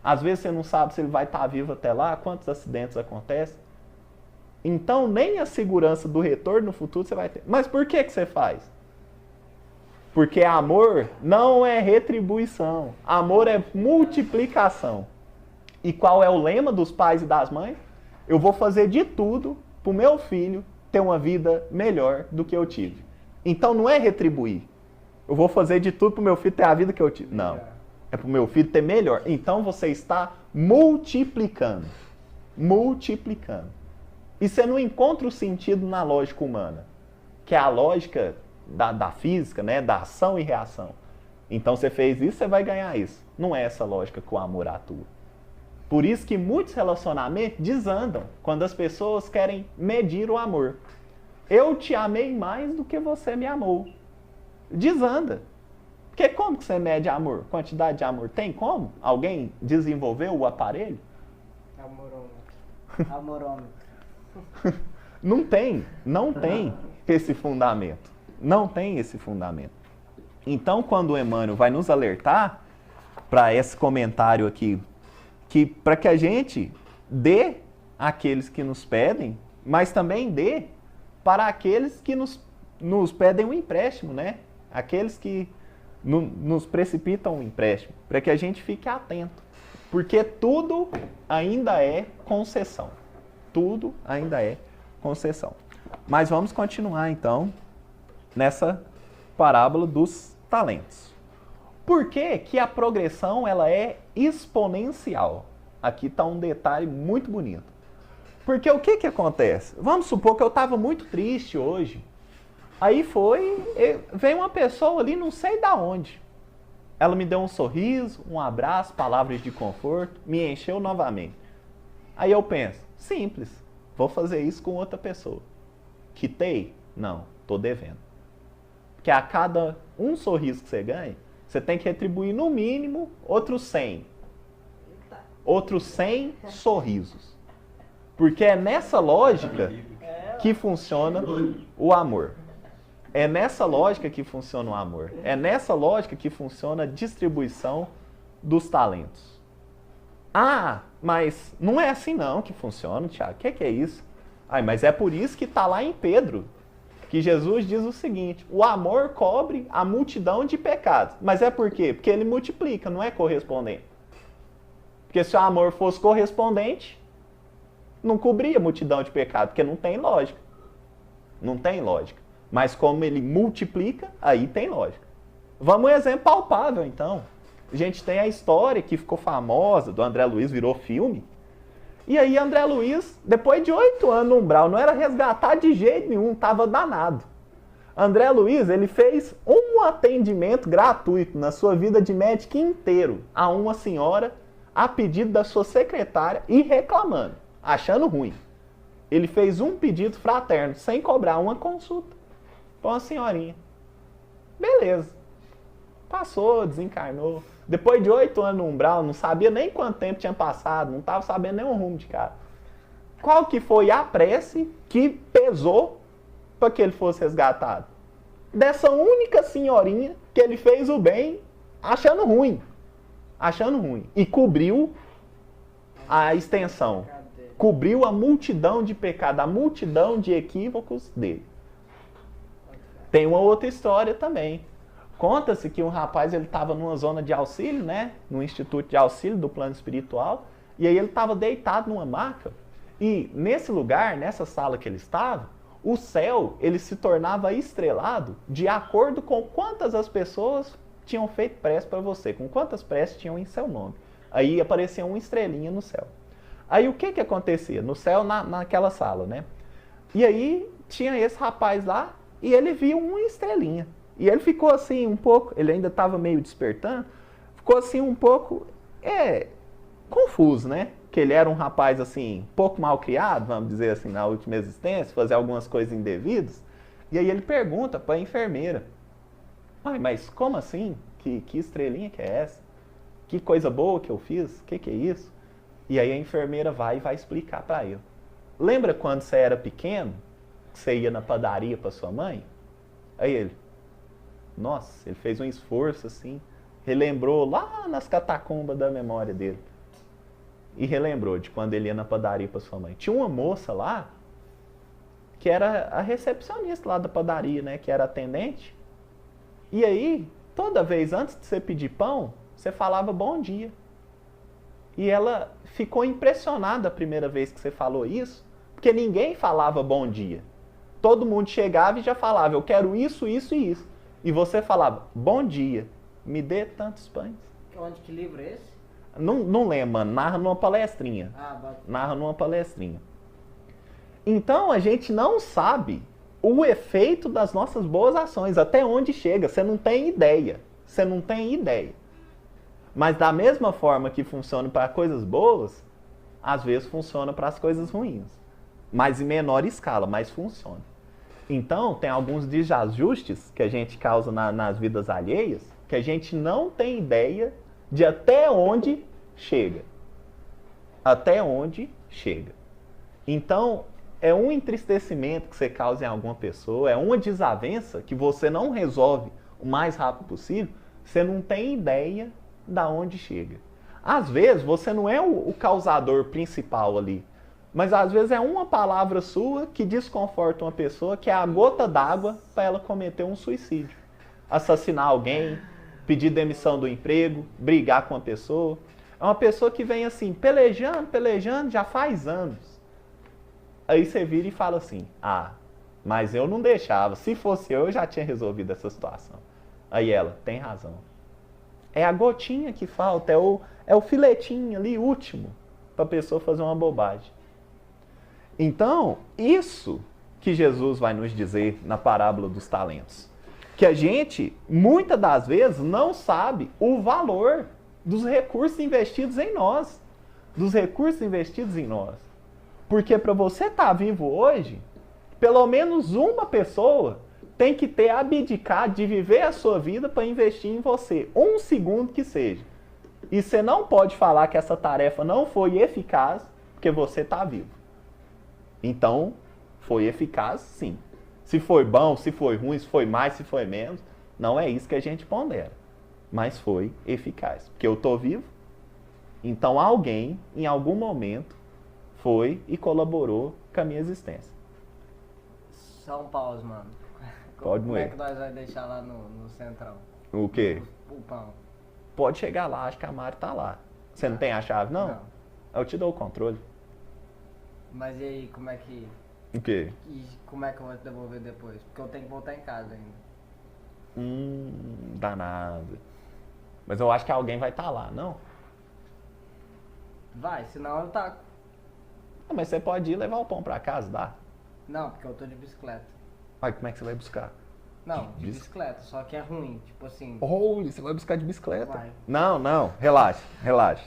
Às vezes você não sabe se ele vai estar vivo até lá, quantos acidentes acontecem. Então, nem a segurança do retorno no futuro você vai ter. Mas por que você faz? Porque amor não é retribuição. Amor é multiplicação. E qual é o lema dos pais e das mães? Eu vou fazer de tudo para o meu filho ter uma vida melhor do que eu tive. Então, não é retribuir. Eu vou fazer de tudo para o meu filho ter a vida que eu tive. Não. É para o meu filho ter melhor. Então, você está multiplicando. Multiplicando. E você não encontra o sentido na lógica humana, que é a lógica da física, né? Da ação e reação. Então você fez isso, você vai ganhar isso. Não é essa lógica que o amor atua. Por isso que muitos relacionamentos desandam quando as pessoas querem medir o amor. Eu te amei mais do que você me amou. Desanda. Porque como que você mede amor? Quantidade de amor? Tem como? Alguém desenvolveu o aparelho? Amorômetro. Amorômetro. Não tem esse fundamento. Não tem esse fundamento. Então, quando o Emmanuel vai nos alertar para esse comentário aqui, que para que a gente dê àqueles que nos pedem, mas também dê para aqueles que nos pedem um empréstimo, né? Aqueles que nos precipitam um empréstimo, para que a gente fique atento. Porque tudo ainda é concessão. Tudo ainda é concessão. Mas vamos continuar então nessa parábola dos talentos. Por que que a progressão ela é exponencial? Aqui está um detalhe muito bonito. Porque o que que acontece? Vamos supor que eu estava muito triste hoje. Aí veio uma pessoa ali, não sei da onde. Ela me deu um sorriso, um abraço, palavras de conforto, me encheu novamente. Aí eu penso, simples, vou fazer isso com outra pessoa. Quitei? Não, estou devendo. Porque a cada um sorriso que você ganha, você tem que retribuir no mínimo outros 100. Outros 100 sorrisos. Porque é nessa lógica que funciona o amor. É nessa lógica que funciona o amor. É nessa lógica que funciona a distribuição dos talentos. Ah, mas não é assim não que funciona, Tiago. O que é isso? Mas é por isso que está lá em Pedro, que Jesus diz o seguinte, o amor cobre a multidão de pecados. Mas é por quê? Porque ele multiplica, não é correspondente. Porque se o amor fosse correspondente, não cobria a multidão de pecados, porque não tem lógica. Não tem lógica. Mas como ele multiplica, aí tem lógica. Vamos um exemplo palpável, então. A gente tem a história que ficou famosa, do André Luiz, virou filme. E aí André Luiz, depois de 8 anos no umbral, não era resgatado de jeito nenhum, estava danado. André Luiz, ele fez um atendimento gratuito na sua vida de médico inteiro a uma senhora, a pedido da sua secretária e reclamando, achando ruim. Ele fez um pedido fraterno, sem cobrar uma consulta, para uma senhorinha. Beleza. Passou, desencarnou. Depois de 8 anos no umbral, não sabia nem quanto tempo tinha passado, não estava sabendo nem o rumo de cara. Qual que foi a prece que pesou para que ele fosse resgatado? Dessa única senhorinha que ele fez o bem achando ruim. Achando ruim. E cobriu a extensão. Cobriu a multidão de pecados, a multidão de equívocos dele. Tem uma outra história também. Conta-se que um rapaz ele estava numa zona de auxílio, né? No Instituto de Auxílio do Plano Espiritual. E aí ele estava deitado numa maca. E nesse lugar, nessa sala que ele estava, o céu ele se tornava estrelado de acordo com quantas as pessoas tinham feito prece para você, com quantas preces tinham em seu nome. Aí aparecia uma estrelinha no céu. Aí o que acontecia? No céu, naquela sala, né? E aí tinha esse rapaz lá e ele viu uma estrelinha. E ele ficou assim um pouco, ele ainda estava meio despertando, ficou assim um pouco confuso, né? Que ele era um rapaz assim, pouco mal criado, vamos dizer assim, na última existência, fazia algumas coisas indevidas. E aí ele pergunta para a enfermeira, mas como assim? Que estrelinha que é essa? Que coisa boa que eu fiz? Que é isso? E aí a enfermeira vai explicar para ele. Lembra quando você era pequeno, que você ia na padaria para sua mãe? Aí ele, nossa, ele fez um esforço assim, relembrou lá nas catacumbas da memória dele. e relembrou de quando ele ia na padaria para sua mãe. Tinha uma moça lá, que era a recepcionista lá da padaria, né? Que era atendente. E aí, toda vez antes de você pedir pão, você falava bom dia. E ela ficou impressionada a primeira vez que você falou isso, porque ninguém falava bom dia. Todo mundo chegava e já falava, eu quero isso, isso e isso. E você falava, bom dia, me dê tantos pães. Onde que livro é esse? Não lembro, mano. Narra numa palestrinha. Narra numa palestrinha. Então, a gente não sabe o efeito das nossas boas ações, até onde chega. Você não tem ideia. Você não tem ideia. Mas da mesma forma que funciona para coisas boas, às vezes funciona para as coisas ruins. Mas em menor escala, mas funciona. Então, tem alguns desajustes que a gente causa nas vidas alheias, que a gente não tem ideia de até onde chega. Até onde chega. Então, é um entristecimento que você causa em alguma pessoa, é uma desavença que você não resolve o mais rápido possível, você não tem ideia da onde chega. Às vezes, você não é o causador principal ali, mas às vezes é uma palavra sua que desconforta uma pessoa, que é a gota d'água para ela cometer um suicídio. Assassinar alguém, pedir demissão do emprego, brigar com uma pessoa. É uma pessoa que vem assim, pelejando, já faz anos. Aí você vira e fala assim, mas eu não deixava. Se fosse eu já tinha resolvido essa situação. Aí ela, tem razão. É a gotinha que falta, é o filetinho ali, último, para a pessoa fazer uma bobagem. Então, isso que Jesus vai nos dizer na parábola dos talentos. Que a gente, muitas das vezes, não sabe o valor dos recursos investidos em nós. Dos recursos investidos em nós. Porque para você estar vivo hoje, pelo menos uma pessoa tem que ter abdicado de viver a sua vida para investir em você. Um segundo que seja. E você não pode falar que essa tarefa não foi eficaz, porque você está vivo. Então, foi eficaz, sim. Se foi bom, se foi ruim, se foi mais, se foi menos, não é isso que a gente pondera. Mas foi eficaz. Porque eu estou vivo, então alguém, em algum momento, foi e colaborou com a minha existência. Só um pause, mano. Pode Como moer. é que nós vamos deixar lá no centrão? O quê? O pão. Pode chegar lá, acho que a Mari tá lá. Você não tem a chave, não? Não. Eu te dou o controle. Mas e aí, como é que... O quê? E como é que eu vou te devolver depois? Porque eu tenho que voltar em casa ainda. Danado. Mas eu acho que alguém vai estar lá, não? Vai, senão eu taco. Mas você pode ir levar o pão pra casa, dá? Não, porque eu tô de bicicleta. Aí como é que você vai buscar? Não, de bicicleta, só que é ruim, tipo assim... Você vai buscar de bicicleta? Vai. Não, relaxa.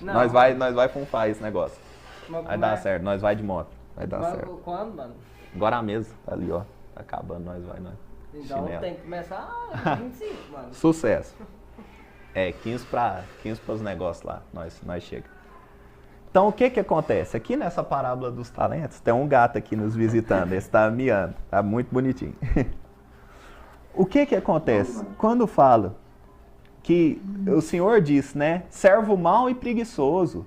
Não. Nós vai funfar esse negócio. Vai dar certo, nós vai de moto. Vai dar certo. Quando, mano? Agora a mesa, tá ali, ó. Tá acabando, nós. Então Chinelo. tem que começar 25, mano. Sucesso. 15 para os negócios lá, nós chega. Então o que acontece? Aqui nessa parábola dos talentos, tem um gato aqui nos visitando, esse tá miando, tá muito bonitinho. O que acontece? Quando fala que o Senhor diz, né, servo mau e preguiçoso,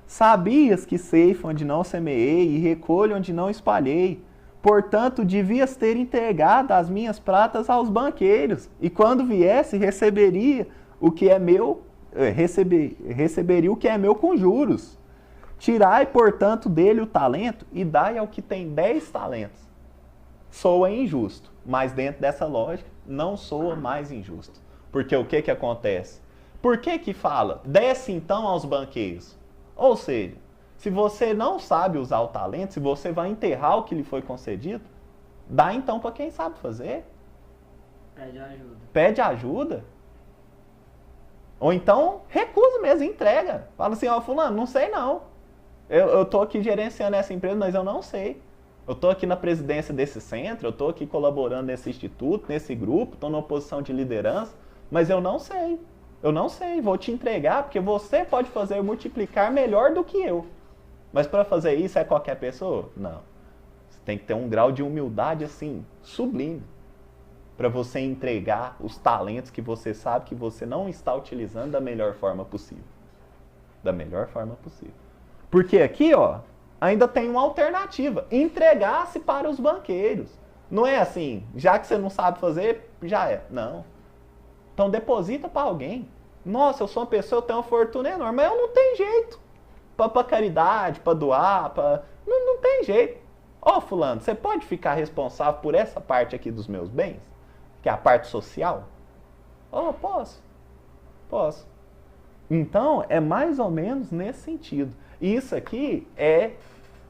sabias que ceifo onde não semeei e recolho onde não espalhei, portanto devias ter entregado as minhas pratas aos banqueiros, e quando viesse receberia o que é meu, receberia o que é meu com juros. Tirai, portanto, dele o talento e dai ao que tem 10 talentos. Soa injusto, mas dentro dessa lógica, não soa mais injusto. Porque o que acontece? Por que fala, desce então aos banqueiros? Ou seja, se você não sabe usar o talento, se você vai enterrar o que lhe foi concedido, dá então para quem sabe fazer. Pede ajuda. Pede ajuda. Ou então, recusa mesmo, entrega. Fala assim, fulano, não sei não. Eu tô aqui gerenciando essa empresa, mas eu não sei. Eu tô aqui na presidência desse centro, eu tô aqui colaborando nesse instituto, nesse grupo, tô numa posição de liderança, mas eu não sei. Eu não sei, vou te entregar, porque você pode fazer eu multiplicar melhor do que eu. Mas para fazer isso é qualquer pessoa? Não. Você tem que ter um grau de humildade, assim, sublime, para você entregar os talentos que você sabe que você não está utilizando da melhor forma possível. Da melhor forma possível. Porque aqui, ó, ainda tem uma alternativa. Entregar-se para os banqueiros. Não é assim, já que você não sabe fazer, já é. Não. Então deposita para alguém. Nossa, eu sou uma pessoa, eu tenho uma fortuna enorme, mas eu não tenho jeito. Para caridade, para doar, não tem jeito. Ó, fulano, você pode ficar responsável por essa parte aqui dos meus bens? Que é a parte social? Oh, posso. Posso. Então, é mais ou menos nesse sentido. E isso aqui é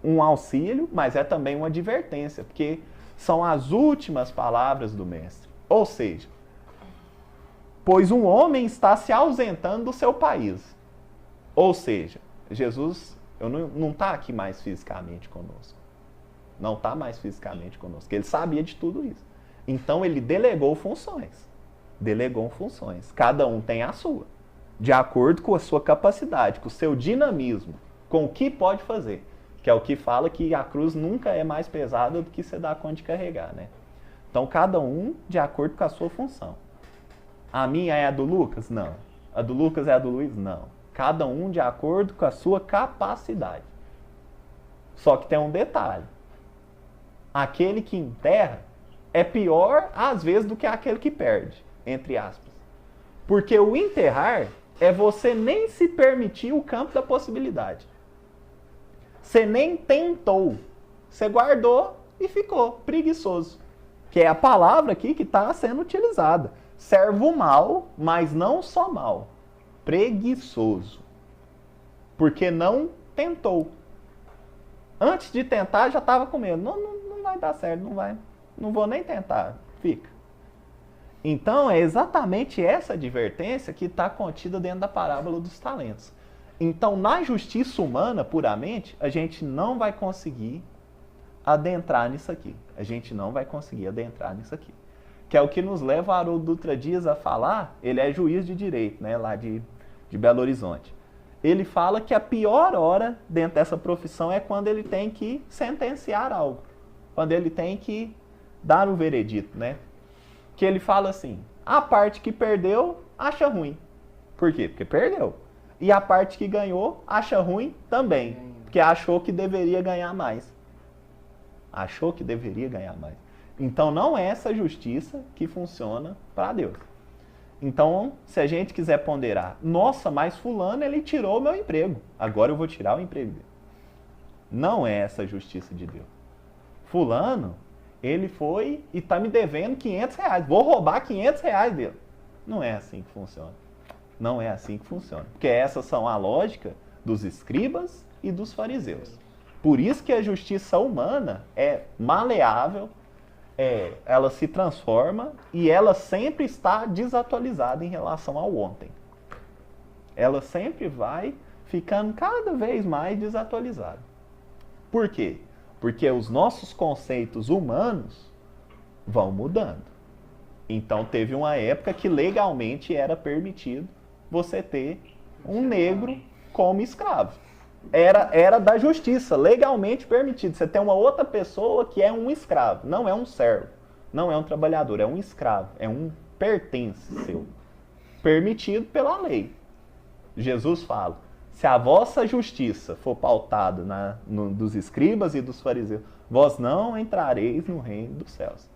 um auxílio, mas é também uma advertência, porque são as últimas palavras do mestre. Ou seja, pois um homem está se ausentando do seu país. Ou seja, Jesus não está aqui mais fisicamente conosco. Não está mais fisicamente conosco. Ele sabia de tudo isso. Então ele delegou funções. Delegou funções. Cada um tem a sua. De acordo com a sua capacidade, com o seu dinamismo, com o que pode fazer. Que é o que fala que a cruz nunca é mais pesada do que você dá conta de carregar, né? Então cada um de acordo com a sua função. A minha é a do Lucas? Não. A do Lucas é a do Luiz? Não. Cada um de acordo com a sua capacidade. Só que tem um detalhe. Aquele que enterra é pior, às vezes, do que aquele que perde, entre aspas. Porque o enterrar é você nem se permitir o campo da possibilidade. Você nem tentou. Você guardou e ficou preguiçoso. Que é a palavra aqui que está sendo utilizada. Servo mal, mas não só mal. Preguiçoso. Porque não tentou. Antes de tentar, já estava com medo. Não vai dar certo, não vai. Não vou nem tentar. Fica. Então, é exatamente essa advertência que está contida dentro da parábola dos talentos. Então, na justiça humana, puramente, a gente não vai conseguir adentrar nisso aqui. A gente não vai conseguir adentrar nisso aqui. Que é o que nos leva a Haroldo Dutra Dias a falar, ele é juiz de direito, né, lá de Belo Horizonte. Ele fala que a pior hora dentro dessa profissão é quando ele tem que sentenciar algo. Quando ele tem que dar o veredito, né? Que ele fala assim, a parte que perdeu, acha ruim. Por quê? Porque perdeu. E a parte que ganhou, acha ruim também. Porque achou que deveria ganhar mais. Achou que deveria ganhar mais. Então não é essa justiça que funciona para Deus. Então, se a gente quiser ponderar, nossa, mas fulano, ele tirou o meu emprego. Agora eu vou tirar o emprego dele. Não é essa a justiça de Deus. Fulano, ele foi e está me devendo R$500. Vou roubar R$500 dele. Não é assim que funciona. Não é assim que funciona. Porque essas são a lógica dos escribas e dos fariseus. Por isso que a justiça humana é maleável, ela se transforma e ela sempre está desatualizada em relação ao ontem. Ela sempre vai ficando cada vez mais desatualizada. Por quê? Porque os nossos conceitos humanos vão mudando. Então teve uma época que legalmente era permitido você ter um negro como escravo. Era da justiça, legalmente permitido. Você tem uma outra pessoa que é um escravo. Não é um servo, não é um trabalhador, é um escravo. É um pertence seu. Permitido pela lei. Jesus fala, se a vossa justiça for pautada dos escribas e dos fariseus, vós não entrareis no reino dos céus.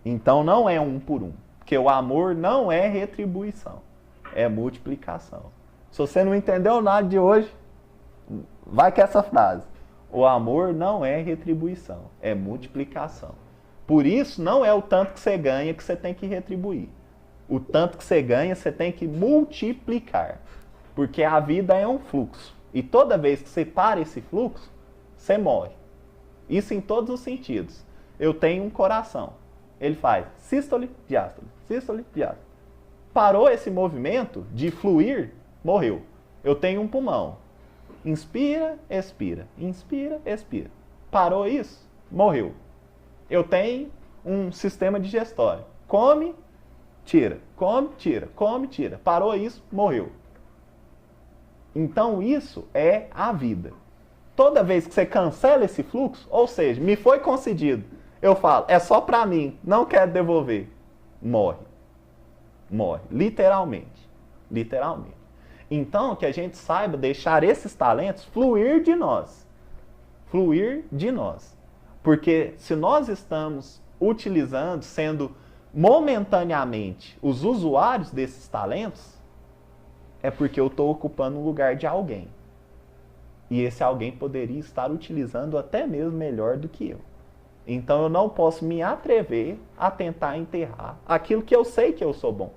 Então não é um por um. Porque o amor não é retribuição, é multiplicação. Se você não entendeu nada de hoje, vai com essa frase. O amor não é retribuição, é multiplicação. Por isso, não é o tanto que você ganha que você tem que retribuir. O tanto que você ganha, você tem que multiplicar. Porque a vida é um fluxo. E toda vez que você para esse fluxo, você morre. Isso em todos os sentidos. Eu tenho um coração. Ele faz sístole, diástole, sístole, diástole. Parou esse movimento de fluir, morreu. Eu tenho um pulmão. Inspira, expira. Inspira, expira. Parou isso, morreu. Eu tenho um sistema digestório. Come, tira. Come, tira. Come, tira. Parou isso, morreu. Então isso é a vida. Toda vez que você cancela esse fluxo, ou seja, me foi concedido, eu falo, é só pra mim, não quero devolver. Morre. Morre. Literalmente. Literalmente. Então, que a gente saiba deixar esses talentos fluir de nós. Fluir de nós. Porque se nós estamos utilizando, sendo momentaneamente os usuários desses talentos, é porque eu estou ocupando o lugar de alguém. E esse alguém poderia estar utilizando até mesmo melhor do que eu. Então eu não posso me atrever a tentar enterrar aquilo que eu sei que eu sou bom.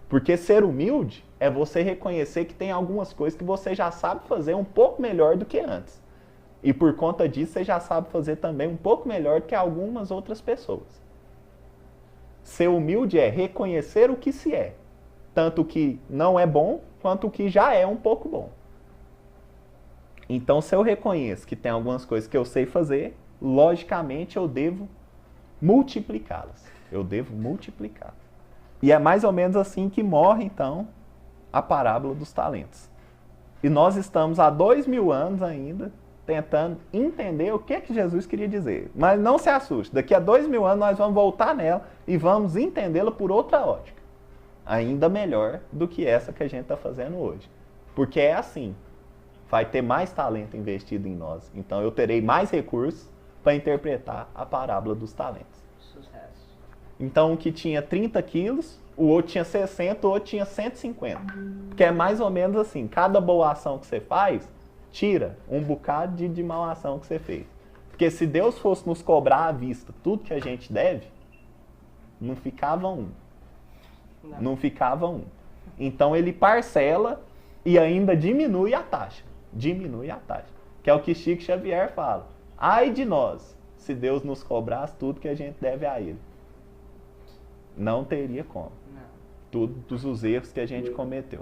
Porque ser humilde é você reconhecer que tem algumas coisas que você já sabe fazer um pouco melhor do que antes. E por conta disso você já sabe fazer também um pouco melhor do que algumas outras pessoas. Ser humilde é reconhecer o que se é. Tanto o que não é bom, quanto o que já é um pouco bom. Então, se eu reconheço que tem algumas coisas que eu sei fazer, logicamente eu devo multiplicá-las. Eu devo multiplicá-las. E é mais ou menos assim que morre, então, a parábola dos talentos. E nós estamos há 2000 anos ainda tentando entender o que Jesus queria dizer. Mas não se assuste, daqui a 2000 anos nós vamos voltar nela e vamos entendê-la por outra ótica. Ainda melhor do que essa que a gente está fazendo hoje. Porque é assim, vai ter mais talento investido em nós. Então eu terei mais recursos para interpretar a parábola dos talentos. Sucesso. Então o que tinha 30 quilos, o outro tinha 60, o outro tinha 150. Porque é mais ou menos assim, cada boa ação que você faz, tira um bocado de má ação que você fez. Porque se Deus fosse nos cobrar à vista tudo que a gente deve, não ficava um. Não ficava um. Então ele parcela e ainda diminui a taxa. Diminui a taxa. Que é o que Chico Xavier fala. Ai de nós, se Deus nos cobrasse tudo que a gente deve a Ele. Não teria como. Todos os erros que a gente cometeu.